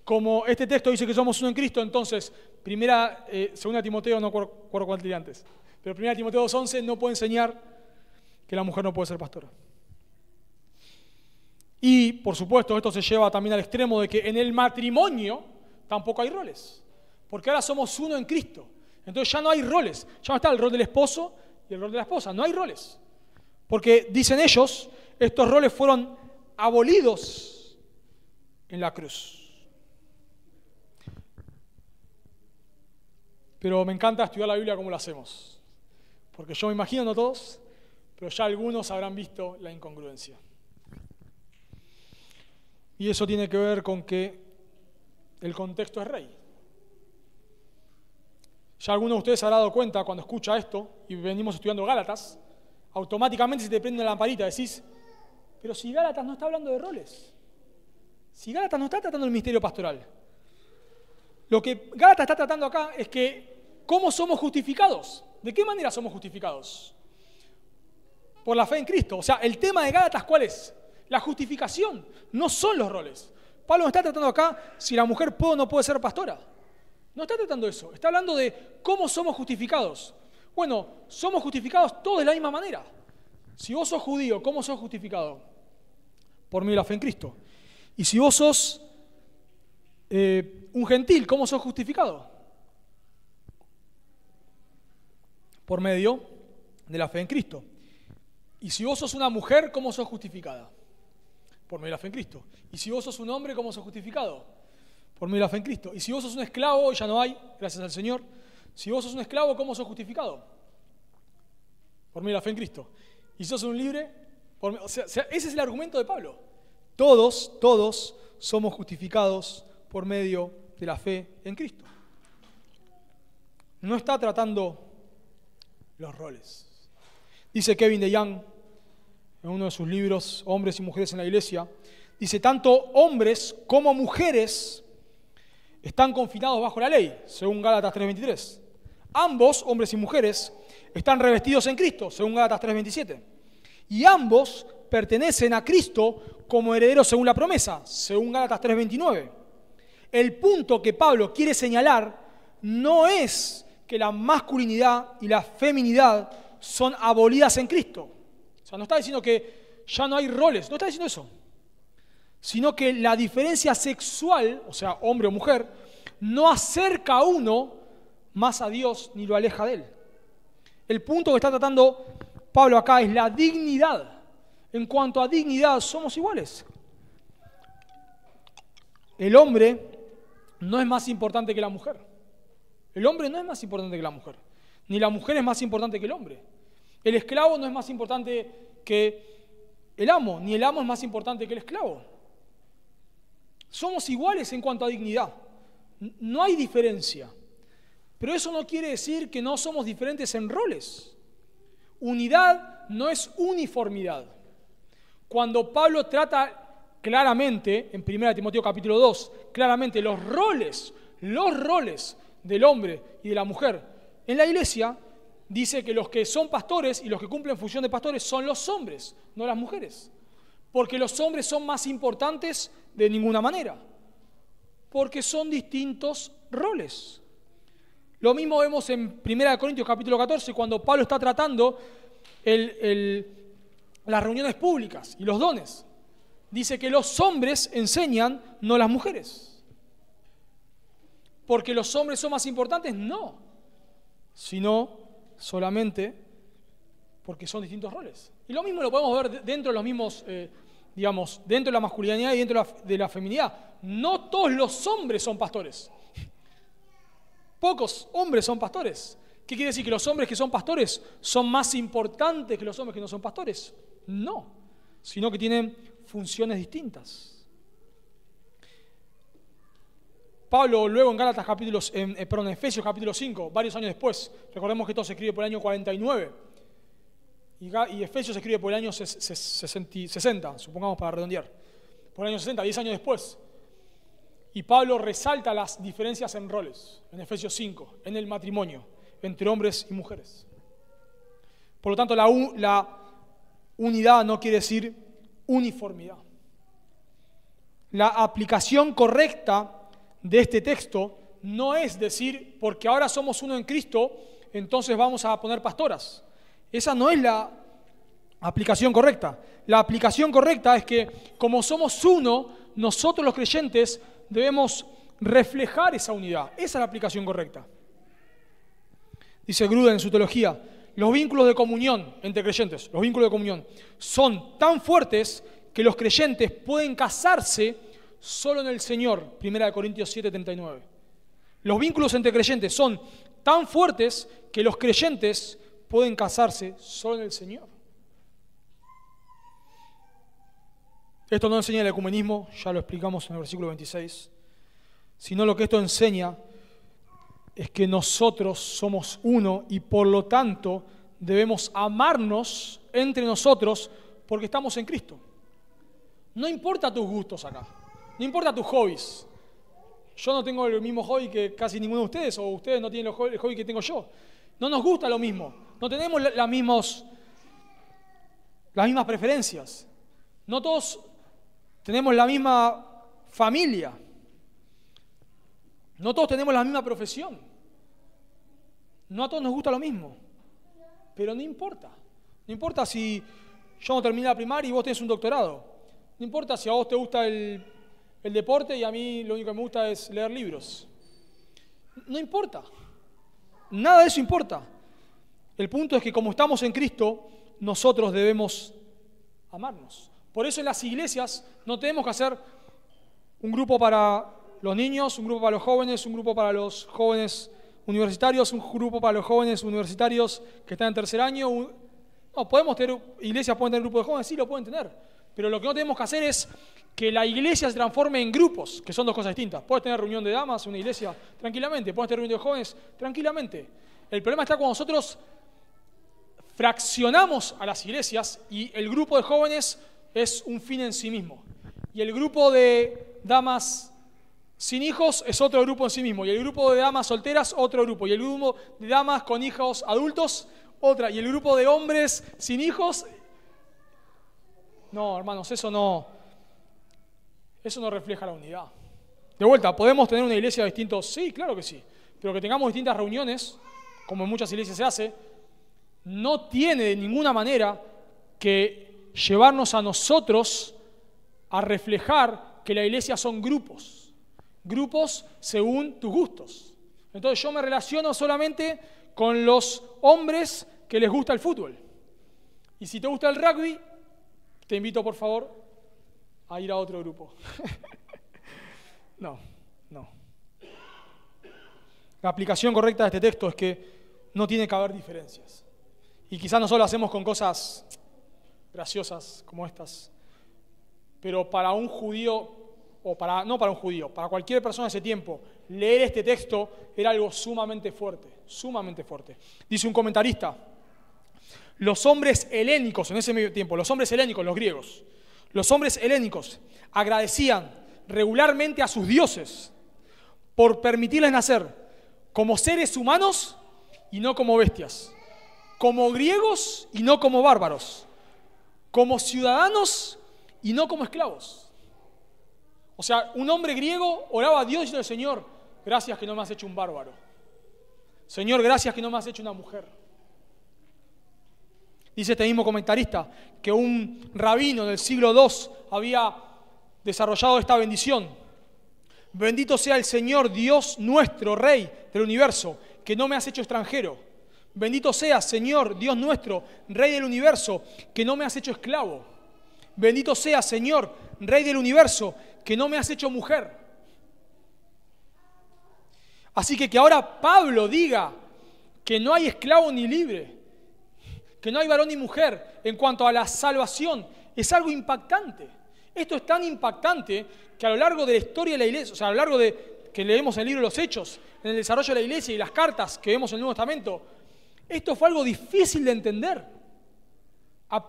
Como este texto dice que somos uno en Cristo, entonces 2 Timoteo, no recuerdo cuál día antes, pero 1 Timoteo 2:11 no puede enseñar que la mujer no puede ser pastora. Y, por supuesto, esto se lleva también al extremo de que en el matrimonio tampoco hay roles, porque ahora somos uno en Cristo. Entonces ya no hay roles, ya no está el rol del esposo y el rol de la esposa, no hay roles. Porque, dicen ellos, estos roles fueron abolidos en la cruz. Pero me encanta estudiar la Biblia como lo hacemos, porque yo me imagino, no todos, pero ya algunos habrán visto la incongruencia. Y eso tiene que ver con que el contexto es rey. Ya alguno de ustedes se habrá dado cuenta cuando escucha esto, y venimos estudiando Gálatas, automáticamente se te prende la lamparita, decís, pero si Gálatas no está hablando de roles, si Gálatas no está tratando el ministerio pastoral, lo que Gálatas está tratando acá es que ¿cómo somos justificados? ¿De qué manera somos justificados? Por la fe en Cristo. O sea, el tema de Gálatas, ¿cuál es? La justificación, no son los roles. Pablo no está tratando acá si la mujer puede o no puede ser pastora. No está tratando eso. Está hablando de cómo somos justificados. Bueno, somos justificados todos de la misma manera. Si vos sos judío, ¿cómo sos justificado? Por medio de la fe en Cristo. Y si vos sos un gentil, ¿cómo sos justificado? Por medio de la fe en Cristo. Y si vos sos una mujer, ¿cómo sos justificada? Por medio de la fe en Cristo. Y si vos sos un hombre, ¿cómo sos justificado? Por medio de la fe en Cristo. Y si vos sos un esclavo, ya no hay, gracias al Señor. Si vos sos un esclavo, ¿cómo sos justificado? Por medio de la fe en Cristo. Y si sos un libre, o sea, ese es el argumento de Pablo. Todos somos justificados por medio de la fe en Cristo. No está tratando los roles. Dice Kevin DeYoung en uno de sus libros, Hombres y Mujeres en la Iglesia, dice, tanto hombres como mujeres están confinados bajo la ley, según Gálatas 3:23. Ambos, hombres y mujeres, están revestidos en Cristo, según Gálatas 3:27. Y ambos pertenecen a Cristo como herederos según la promesa, según Gálatas 3:29. El punto que Pablo quiere señalar no es que la masculinidad y la feminidad son abolidas en Cristo. O sea, no está diciendo que ya no hay roles, no está diciendo eso. Sino que la diferencia sexual, o sea, hombre o mujer, no acerca a uno más a Dios ni lo aleja de Él. El punto que está tratando Pablo acá es la dignidad. En cuanto a dignidad, somos iguales. El hombre no es más importante que la mujer. El hombre no es más importante que la mujer. Ni la mujer es más importante que el hombre. El esclavo no es más importante que el amo, ni el amo es más importante que el esclavo. Somos iguales en cuanto a dignidad. No hay diferencia. Pero eso no quiere decir que no somos diferentes en roles. Unidad no es uniformidad. Cuando Pablo trata claramente, en 1 Timoteo capítulo 2, claramente los roles del hombre y de la mujer en la iglesia, dice que los que son pastores y los que cumplen función de pastores son los hombres, no las mujeres. Porque los hombres son más importantes de ninguna manera. Porque son distintos roles. Lo mismo vemos en 1 Corintios capítulo 14, cuando Pablo está tratando las reuniones públicas y los dones. Dice que los hombres enseñan, no las mujeres. ¿Porque los hombres son más importantes? No. Sino solamente porque son distintos roles. Y lo mismo lo podemos ver dentro de los mismos, dentro de la masculinidad y dentro de la feminidad. No todos los hombres son pastores. Pocos hombres son pastores. ¿Qué quiere decir? ¿Que los hombres que son pastores son más importantes que los hombres que no son pastores? No, sino que tienen funciones distintas. Pablo luego en Efesios capítulo 5, varios años después, recordemos que esto se escribe por el año 49, y Efesios se escribe por el año 60, supongamos para redondear, por el año 60, 10 años después. Y Pablo resalta las diferencias en roles, en Efesios 5, en el matrimonio, entre hombres y mujeres. Por lo tanto, la unidad no quiere decir uniformidad. La aplicación correcta de este texto no es decir, porque ahora somos uno en Cristo, entonces vamos a poner pastoras. Esa no es la aplicación correcta. La aplicación correcta es que, como somos uno, nosotros los creyentes debemos reflejar esa unidad. Esa es la aplicación correcta. Dice Gruden en su teología, los vínculos de comunión entre creyentes, los vínculos de comunión, son tan fuertes que los creyentes pueden casarse solo en el Señor. 1 Corintios 7:39. Los vínculos entre creyentes son tan fuertes que los creyentes pueden casarse solo en el Señor. Esto no enseña el ecumenismo, ya lo explicamos en el versículo 26, sino lo que esto enseña es que nosotros somos uno y por lo tanto debemos amarnos entre nosotros porque estamos en Cristo. No importa tus gustos acá, no importa tus hobbies. Yo no tengo el mismo hobby que casi ninguno de ustedes, o ustedes no tienen el hobby que tengo yo. No nos gusta lo mismo, no tenemos las mismas preferencias. No todos tenemos la misma familia. No todos tenemos la misma profesión. No a todos nos gusta lo mismo. Pero no importa. No importa si yo no terminé la primaria y vos tenés un doctorado. No importa si a vos te gusta el deporte y a mí lo único que me gusta es leer libros. No importa. Nada de eso importa. El punto es que como estamos en Cristo, nosotros debemos amarnos. Por eso en las iglesias no tenemos que hacer un grupo para los niños, un grupo para los jóvenes, un grupo para los jóvenes universitarios, un grupo para los jóvenes universitarios que están en tercer año. No, podemos tener, iglesias pueden tener grupos de jóvenes, sí lo pueden tener, pero lo que no tenemos que hacer es que la iglesia se transforme en grupos, que son dos cosas distintas. Puedes tener reunión de damas, una iglesia, tranquilamente, puedes tener reunión de jóvenes, tranquilamente. El problema está cuando nosotros fraccionamos a las iglesias y el grupo de jóvenes es un fin en sí mismo. Y el grupo de damas sin hijos es otro grupo en sí mismo. Y el grupo de damas solteras, otro grupo. Y el grupo de damas con hijos adultos, otra. Y el grupo de hombres sin hijos. No, hermanos, eso no refleja la unidad. De vuelta, ¿podemos tener una iglesia de distintos? Sí, claro que sí. Pero que tengamos distintas reuniones, como en muchas iglesias se hace, no tiene de ninguna manera que llevarnos a nosotros a reflejar que la iglesia son grupos. Grupos según tus gustos. Entonces yo me relaciono solamente con los hombres que les gusta el fútbol. Y si te gusta el rugby, te invito por favor a ir a otro grupo. No. La aplicación correcta de este texto es que no tiene que haber diferencias. Y quizás nosotros lo hacemos con cosas graciosas como estas. Pero para un judío, no para un judío, para cualquier persona de ese tiempo, leer este texto era algo sumamente fuerte, sumamente fuerte. Dice un comentarista, los hombres helénicos en ese medio tiempo, los hombres helénicos, los griegos, los hombres helénicos agradecían regularmente a sus dioses por permitirles nacer como seres humanos y no como bestias, como griegos y no como bárbaros, como ciudadanos y no como esclavos. O sea, un hombre griego oraba a Dios diciendo: Señor, gracias que no me has hecho un bárbaro. Señor, gracias que no me has hecho una mujer. Dice este mismo comentarista que un rabino del siglo II había desarrollado esta bendición. Bendito sea el Señor, Dios nuestro, Rey del universo, que no me has hecho extranjero. Bendito sea, Señor, Dios nuestro, Rey del universo, que no me has hecho esclavo. Bendito sea, Señor, Rey del universo, que no me has hecho mujer. Así que ahora Pablo diga que no hay esclavo ni libre, que no hay varón ni mujer en cuanto a la salvación, es algo impactante. Esto es tan impactante que a lo largo de la historia de la iglesia, o sea, a lo largo de que leemos en el libro de los Hechos, en el desarrollo de la iglesia y las cartas que vemos en el Nuevo Testamento, esto fue algo difícil de entender. A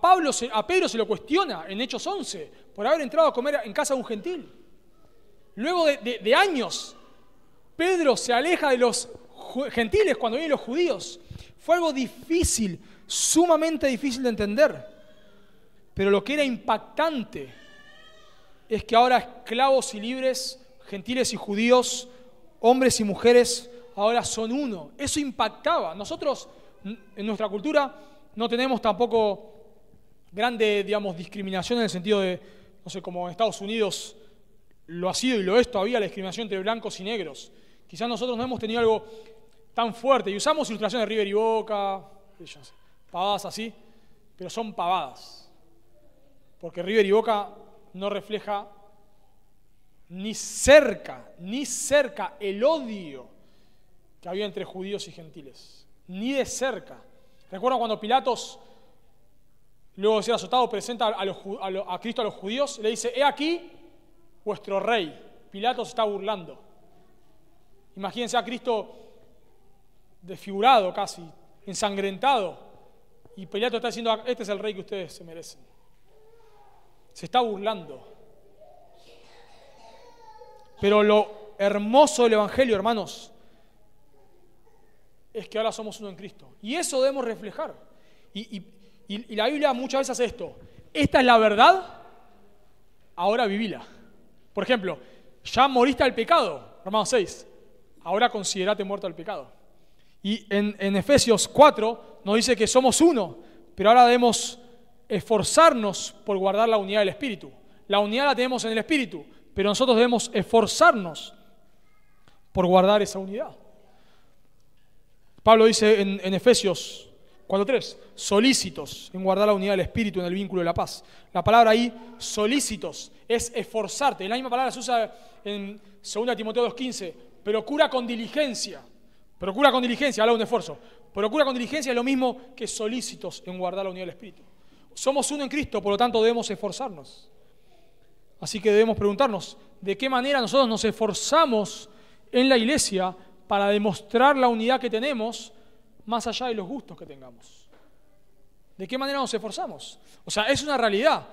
Pedro se lo cuestiona en Hechos 11 por haber entrado a comer en casa de un gentil. Luego de años, Pedro se aleja de los gentiles cuando vienen los judíos. Fue algo difícil, sumamente difícil de entender. Pero lo que era impactante es que ahora esclavos y libres, gentiles y judíos, hombres y mujeres, ahora son uno. Eso impactaba. Nosotros, en nuestra cultura, no tenemos tampoco grande, digamos, discriminación en el sentido de, no sé, como en Estados Unidos lo ha sido y lo es todavía la discriminación entre blancos y negros. Quizás nosotros no hemos tenido algo tan fuerte y usamos ilustraciones de River y Boca, pavadas así, pero son pavadas. Porque River y Boca no refleja ni cerca el odio que había entre judíos y gentiles. Ni de cerca. ¿Recuerdan cuando Pilatos, luego de ser azotado, presenta a Cristo a los judíos? Le dice, he aquí vuestro rey. Pilatos está burlando. Imagínense a Cristo desfigurado casi, ensangrentado. Y Pilato está diciendo, este es el rey que ustedes se merecen. Se está burlando. Pero lo hermoso del Evangelio, hermanos, es que ahora somos uno en Cristo. Y eso debemos reflejar. Y la Biblia muchas veces hace esto. Esta es la verdad, ahora vivila. Por ejemplo, ya moriste al pecado, Romanos 6. Ahora considerate muerto al pecado. Y en Efesios 4 nos dice que somos uno, pero ahora debemos esforzarnos por guardar la unidad del Espíritu. La unidad la tenemos en el Espíritu, pero nosotros debemos esforzarnos por guardar esa unidad. Pablo dice en Efesios 4:3, solícitos en guardar la unidad del Espíritu en el vínculo de la paz. La palabra ahí, solícitos, es esforzarte. La misma palabra se usa en 2 Timoteo 2:15, procura con diligencia. Procura con diligencia, habla de un esfuerzo. Procura con diligencia es lo mismo que solícitos en guardar la unidad del Espíritu. Somos uno en Cristo, por lo tanto debemos esforzarnos. Así que debemos preguntarnos, ¿de qué manera nosotros nos esforzamos en la iglesia para demostrar la unidad que tenemos más allá de los gustos que tengamos? ¿De qué manera nos esforzamos? O sea, es una realidad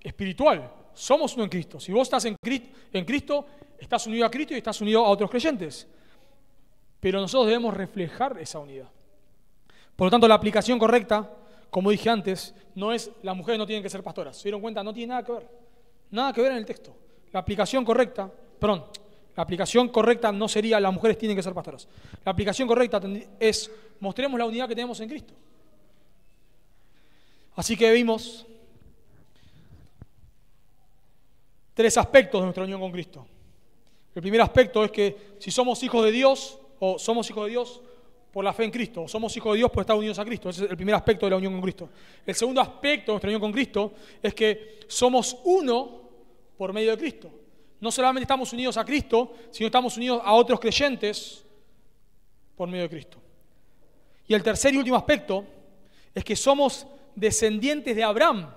espiritual. Somos uno en Cristo. Si vos estás en Cristo, estás unido a Cristo y estás unido a otros creyentes. Pero nosotros debemos reflejar esa unidad. Por lo tanto, la aplicación correcta, como dije antes, no es las mujeres no tienen que ser pastoras. ¿Se dieron cuenta? No tiene nada que ver. Nada que ver en el texto. La aplicación correcta no sería las mujeres tienen que ser pastoras. La aplicación correcta es mostremos la unidad que tenemos en Cristo. Así que vimos 3 aspectos de nuestra unión con Cristo. El primer aspecto es que si somos hijos de Dios, o somos hijos de Dios por la fe en Cristo, o somos hijos de Dios por estar unidos a Cristo. Ese es el primer aspecto de la unión con Cristo. El segundo aspecto de nuestra unión con Cristo es que somos uno por medio de Cristo. No solamente estamos unidos a Cristo, sino estamos unidos a otros creyentes por medio de Cristo. Y el tercer y último aspecto es que somos descendientes de Abraham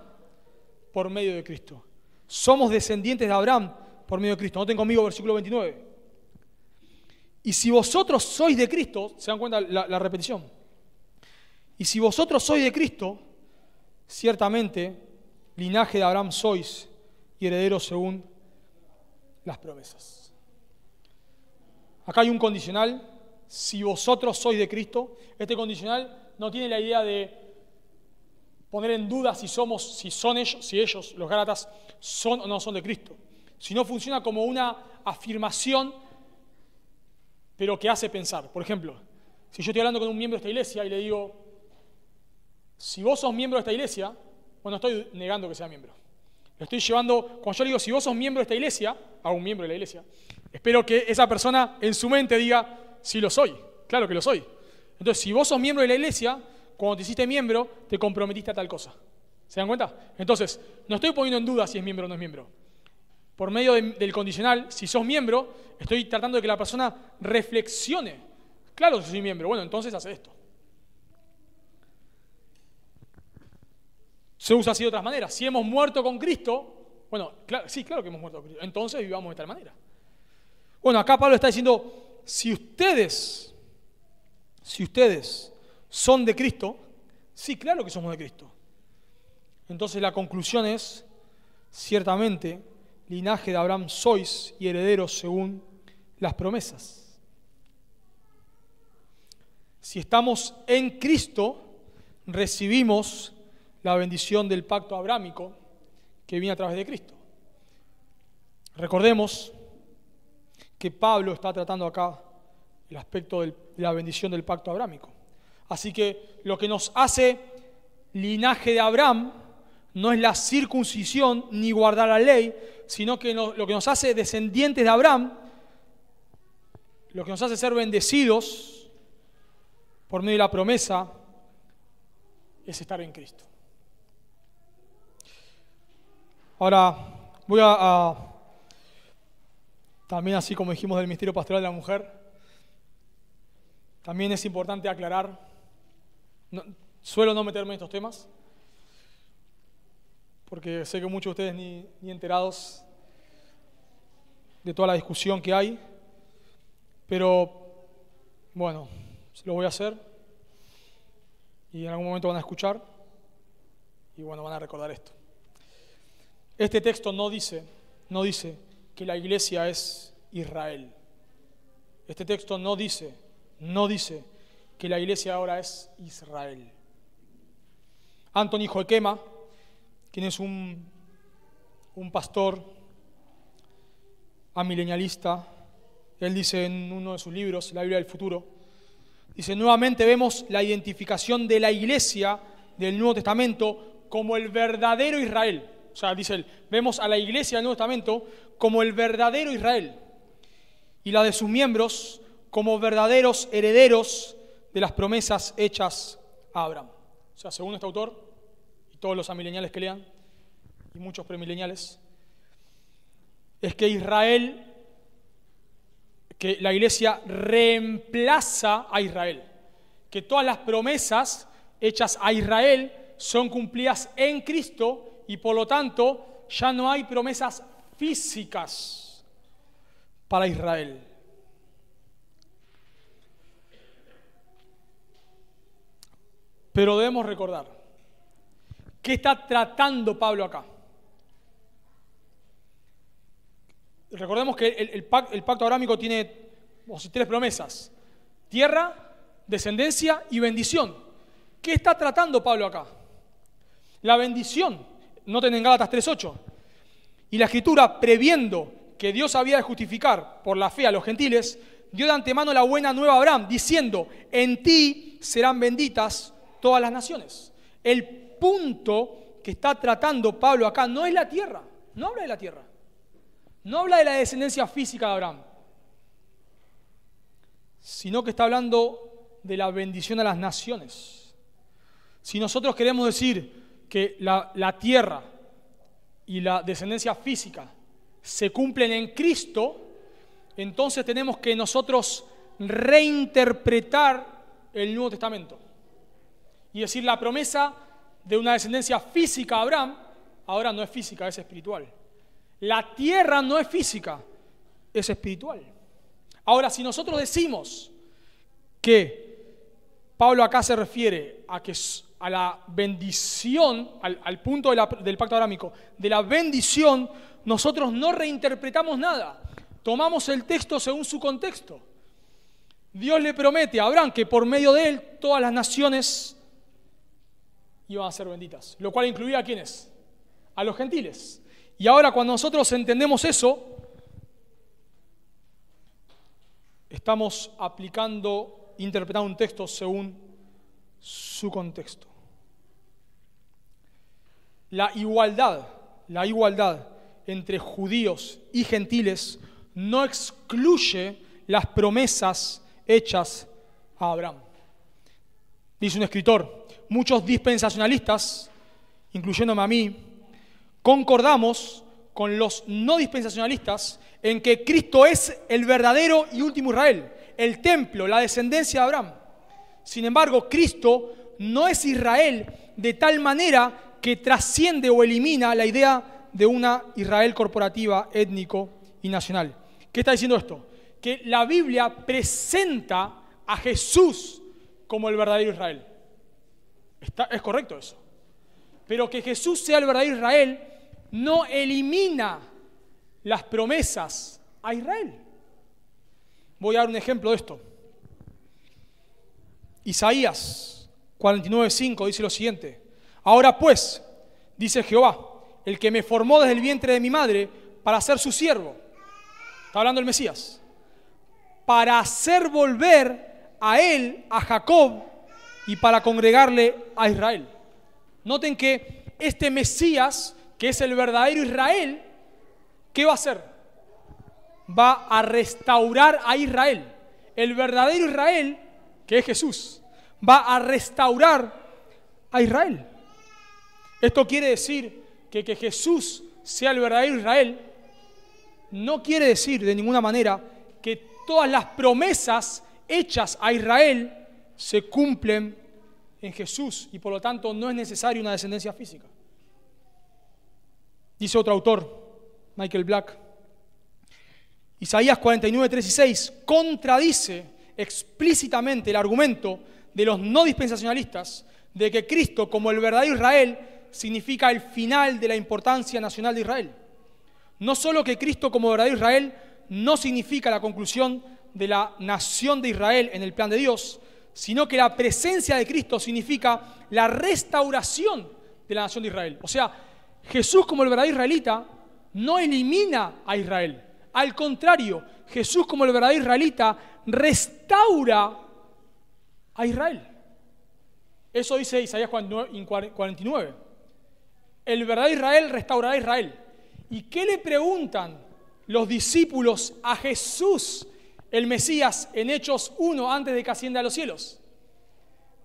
por medio de Cristo. Somos descendientes de Abraham por medio de Cristo. Noten conmigo versículo 29. Y si vosotros sois de Cristo, ¿se dan cuenta la repetición? Y si vosotros sois de Cristo, ciertamente linaje de Abraham sois y herederos según las promesas. Acá hay un condicional, si vosotros sois de Cristo. Este condicional no tiene la idea de poner en duda si ellos, los Gálatas, son o no son de Cristo, sino funciona como una afirmación, pero que hace pensar. Por ejemplo, Si yo estoy hablando con un miembro de esta iglesia y le digo, si vos sos miembro de esta iglesia, bueno, estoy negando que sea miembro. Lo estoy llevando, cuando yo le digo, si vos sos miembro de esta iglesia, a un miembro de la iglesia, espero que esa persona en su mente diga, sí lo soy, claro que lo soy. Entonces, si vos sos miembro de la iglesia, cuando te hiciste miembro, te comprometiste a tal cosa. ¿Se dan cuenta? Entonces, no estoy poniendo en duda si es miembro o no es miembro. Por medio del condicional, si sos miembro, estoy tratando de que la persona reflexione. Claro que soy miembro, bueno, entonces hace esto. Se usa así de otras maneras. Si hemos muerto con Cristo, bueno, sí, claro que hemos muerto con Cristo, entonces vivamos de tal manera. Bueno, acá Pablo está diciendo, si ustedes son de Cristo, sí, claro que somos de Cristo. Entonces la conclusión es, ciertamente, linaje de Abraham sois y herederos según las promesas. Si estamos en Cristo, recibimos la bendición del pacto abrámico que viene a través de Cristo. Recordemos que Pablo está tratando acá el aspecto de la bendición del pacto abrámico. Así que lo que nos hace linaje de Abraham no es la circuncisión ni guardar la ley, sino que lo que nos hace descendientes de Abraham, lo que nos hace ser bendecidos por medio de la promesa, es estar en Cristo. Ahora, voy a también así como dijimos del misterio pastoral de la mujer, también es importante aclarar, suelo no meterme en estos temas, porque sé que muchos de ustedes ni enterados de toda la discusión que hay, pero bueno, lo voy a hacer y en algún momento van a escuchar y bueno, van a recordar esto. Este texto no dice que la iglesia es Israel. Este texto no dice que la iglesia ahora es Israel. Anthony Joquema, quien es un pastor amilenialista, él dice en uno de sus libros, La Biblia del Futuro, dice, nuevamente vemos la identificación de la iglesia del Nuevo Testamento como el verdadero Israel. O sea, dice él, vemos a la iglesia del Nuevo Testamento como el verdadero Israel y la de sus miembros como verdaderos herederos de las promesas hechas a Abraham. O sea, según este autor, y todos los amileniales que lean, y muchos premileniales, es que la iglesia reemplaza a Israel, que todas las promesas hechas a Israel son cumplidas en Cristo y por lo tanto ya no hay promesas físicas para Israel. Pero debemos recordar, ¿qué está tratando Pablo acá? Recordemos que el pacto abrámico tiene tres promesas: tierra, descendencia y bendición. ¿Qué está tratando Pablo acá? La bendición, noten en Gálatas 3:8. Y la Escritura, previendo que Dios había de justificar por la fe a los gentiles, dio de antemano la buena nueva a Abraham, diciendo, en ti serán benditas todas las naciones. El punto que está tratando Pablo acá no es la tierra, no habla de la tierra. No habla de la descendencia física de Abraham, sino que está hablando de la bendición a las naciones. Si nosotros queremos decir que la tierra y la descendencia física se cumplen en Cristo, entonces tenemos que nosotros reinterpretar el Nuevo Testamento y decir la promesa de una descendencia física a Abraham ahora no es física, es espiritual. La tierra no es física, es espiritual. Ahora, si nosotros decimos que Pablo acá se refiere a la bendición, al punto del pacto abrámico, de la bendición, nosotros no reinterpretamos nada. Tomamos el texto según su contexto. Dios le promete a Abraham que por medio de él todas las naciones iban a ser benditas, lo cual incluía ¿a quiénes? A los gentiles. Y ahora cuando nosotros entendemos eso, estamos aplicando interpretar un texto según su contexto. La igualdad entre judíos y gentiles no excluye las promesas hechas a Abraham. Dice un escritor, muchos dispensacionalistas, incluyéndome a mí, concordamos con los no dispensacionalistas en que Cristo es el verdadero y último Israel, el templo, la descendencia de Abraham. Sin embargo, Cristo no es Israel de tal manera que trasciende o elimina la idea de una Israel corporativa, étnico y nacional. ¿Qué está diciendo esto? Que la Biblia presenta a Jesús como el verdadero Israel. Es correcto eso. Pero que Jesús sea el verdadero Israel no elimina las promesas a Israel. Voy a dar un ejemplo de esto. Isaías 49:5 dice lo siguiente: ahora pues, dice Jehová, el que me formó desde el vientre de mi madre para ser su siervo, está hablando el Mesías, para hacer volver a él, a Jacob, y para congregarle a Israel. Noten que este Mesías, que es el verdadero Israel, ¿qué va a hacer? Va a restaurar a Israel. El verdadero Israel, que es Jesús, va a restaurar a Israel. Esto quiere decir que Jesús sea el verdadero Israel no quiere decir de ninguna manera que todas las promesas hechas a Israel se cumplen en Jesús y por lo tanto no es necesaria una descendencia física. Dice otro autor, Michael Black, Isaías 49, 3 y 6 contradice explícitamente el argumento de los no dispensacionalistas de que Cristo como el verdadero Israel significa el final de la importancia nacional de Israel. No solo que Cristo como verdadero Israel no significa la conclusión de la nación de Israel en el plan de Dios, sino que la presencia de Cristo significa la restauración de la nación de Israel. O sea, Jesús como el verdadero israelita no elimina a Israel. Al contrario, Jesús como el verdadero israelita restaura a Israel. Eso dice Isaías 49. El verdadero Israel restaurará a Israel. ¿Y qué le preguntan los discípulos a Jesús, el Mesías, en Hechos 1 antes de que ascienda a los cielos?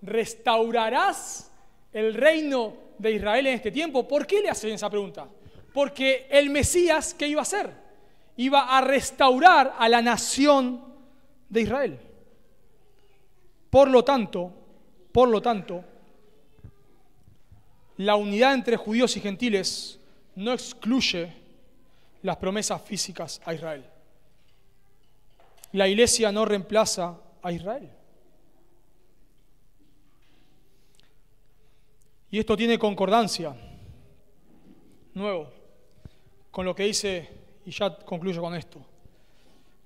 ¿Restaurarás el reino de Israel en este tiempo? ¿Por qué le hacen esa pregunta? Porque el Mesías, ¿qué iba a hacer? Iba a restaurar a la nación de Israel. Por lo tanto, la unidad entre judíos y gentiles no excluye las promesas físicas a Israel. La iglesia no reemplaza a Israel. Y esto tiene concordancia, nuevo, con lo que dice, y ya concluyo con esto,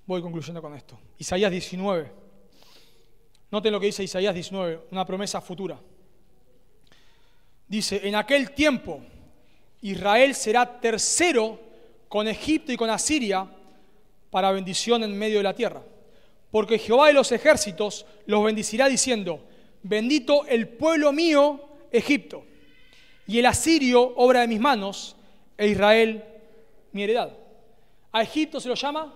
voy concluyendo con esto, Isaías 19. Noten lo que dice Isaías 19, una promesa futura. Dice, en aquel tiempo Israel será tercero con Egipto y con Asiria para bendición en medio de la tierra. Porque Jehová de los ejércitos los bendecirá diciendo, bendito el pueblo mío, Egipto, y el asirio, obra de mis manos, e Israel, mi heredad. A Egipto se lo llama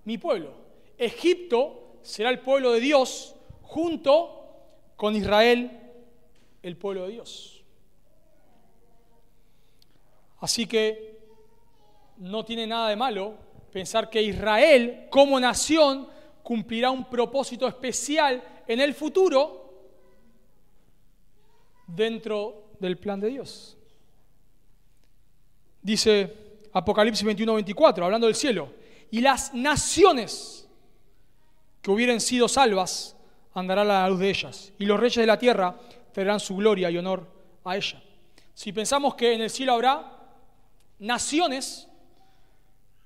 mi pueblo. Egipto será el pueblo de Dios junto con Israel, el pueblo de Dios. Así que no tiene nada de malo pensar que Israel como nación cumplirá un propósito especial en el futuro dentro del plan de Dios. Dice Apocalipsis 21-24, hablando del cielo, y las naciones que hubieren sido salvas andarán a la luz de ellas, y los reyes de la tierra traerán su gloria y honor a ella. Si pensamos que en el cielo habrá naciones,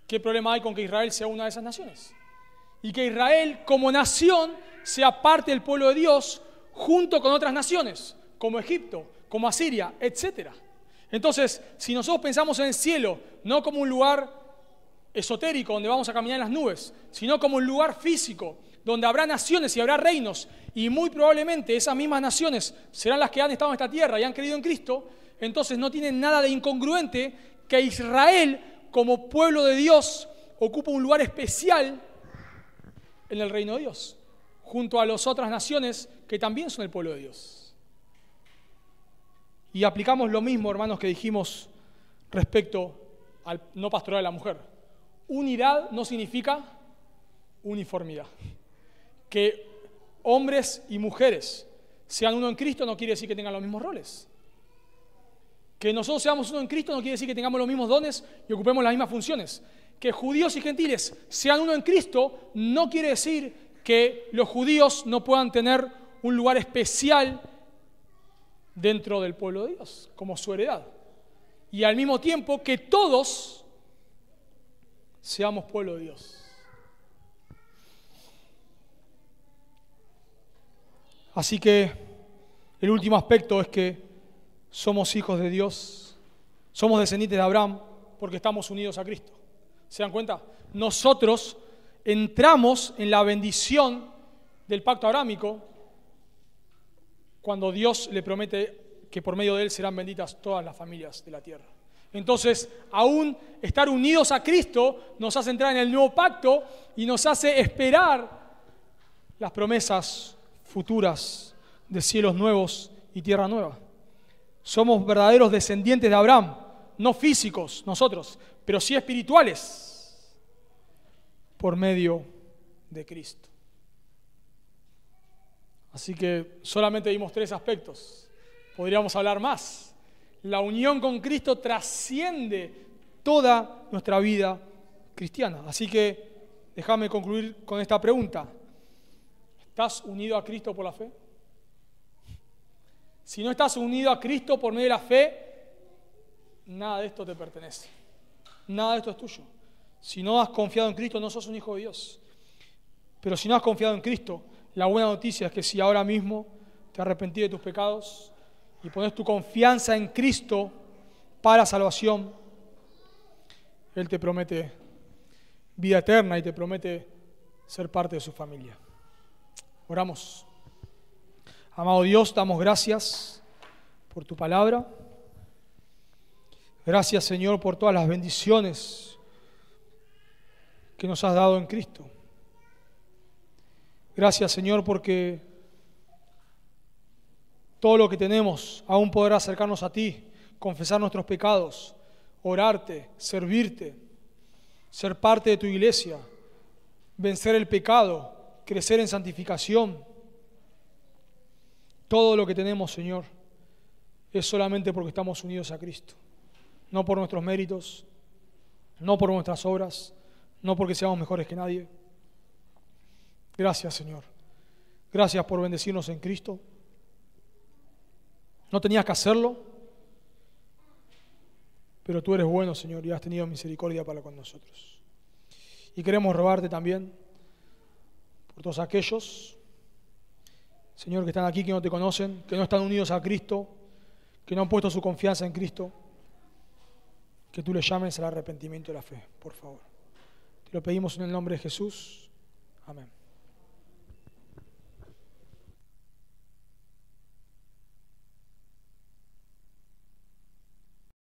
¿qué problema hay con que Israel sea una de esas naciones? Y que Israel como nación sea parte del pueblo de Dios junto con otras naciones, como Egipto, como Asiria, etc. Entonces, si nosotros pensamos en el cielo, no como un lugar esotérico donde vamos a caminar en las nubes, sino como un lugar físico, donde habrá naciones y habrá reinos, y muy probablemente esas mismas naciones serán las que han estado en esta tierra y han creído en Cristo, entonces no tienen nada de incongruente que Israel, como pueblo de Dios, ocupa un lugar especial en el reino de Dios, junto a las otras naciones que también son el pueblo de Dios. Y aplicamos lo mismo, hermanos, que dijimos respecto al no pastoral de la mujer. Unidad no significa uniformidad. Que hombres y mujeres sean uno en Cristo no quiere decir que tengan los mismos roles. Que nosotros seamos uno en Cristo no quiere decir que tengamos los mismos dones y ocupemos las mismas funciones. Que judíos y gentiles sean uno en Cristo no quiere decir que los judíos no puedan tener un lugar especial dentro del pueblo de Dios, como su heredad. Y al mismo tiempo que todos seamos pueblo de Dios. Así que el último aspecto es que somos hijos de Dios, somos descendientes de Abraham porque estamos unidos a Cristo. ¿Se dan cuenta? Nosotros entramos en la bendición del pacto abrámico cuando Dios le promete que por medio de él serán benditas todas las familias de la tierra. Entonces, aún estar unidos a Cristo nos hace entrar en el nuevo pacto y nos hace esperar las promesas futuras de cielos nuevos y tierra nueva. Somos verdaderos descendientes de Abraham, no físicos nosotros, pero sí espirituales, por medio de Cristo. Así que solamente vimos 3 aspectos. Podríamos hablar más. La unión con Cristo trasciende toda nuestra vida cristiana. Así que déjame concluir con esta pregunta. ¿Estás unido a Cristo por la fe? Si no estás unido a Cristo por medio de la fe, nada de esto te pertenece. Nada de esto es tuyo. Si no has confiado en Cristo, no sos un hijo de Dios. Pero si no has confiado en Cristo, la buena noticia es que si ahora mismo te arrepentís de tus pecados y pones tu confianza en Cristo para salvación, Él te promete vida eterna y te promete ser parte de su familia. Oramos. Amado Dios, damos gracias por tu palabra. Gracias, Señor, por todas las bendiciones que nos has dado en Cristo. Gracias, Señor, porque todo lo que tenemos, aún poder acercarnos a ti, confesar nuestros pecados, orarte, servirte, ser parte de tu iglesia, vencer el pecado, crecer en santificación. Todo lo que tenemos, Señor, es solamente porque estamos unidos a Cristo. No por nuestros méritos, no por nuestras obras, no porque seamos mejores que nadie. Gracias, Señor. Gracias por bendecirnos en Cristo. No tenías que hacerlo, pero tú eres bueno, Señor, y has tenido misericordia para con nosotros. Y queremos rogarte también por todos aquellos, Señor, que están aquí, que no te conocen, que no están unidos a Cristo, que no han puesto su confianza en Cristo, que tú les llames al arrepentimiento de la fe, por favor. Te lo pedimos en el nombre de Jesús. Amén.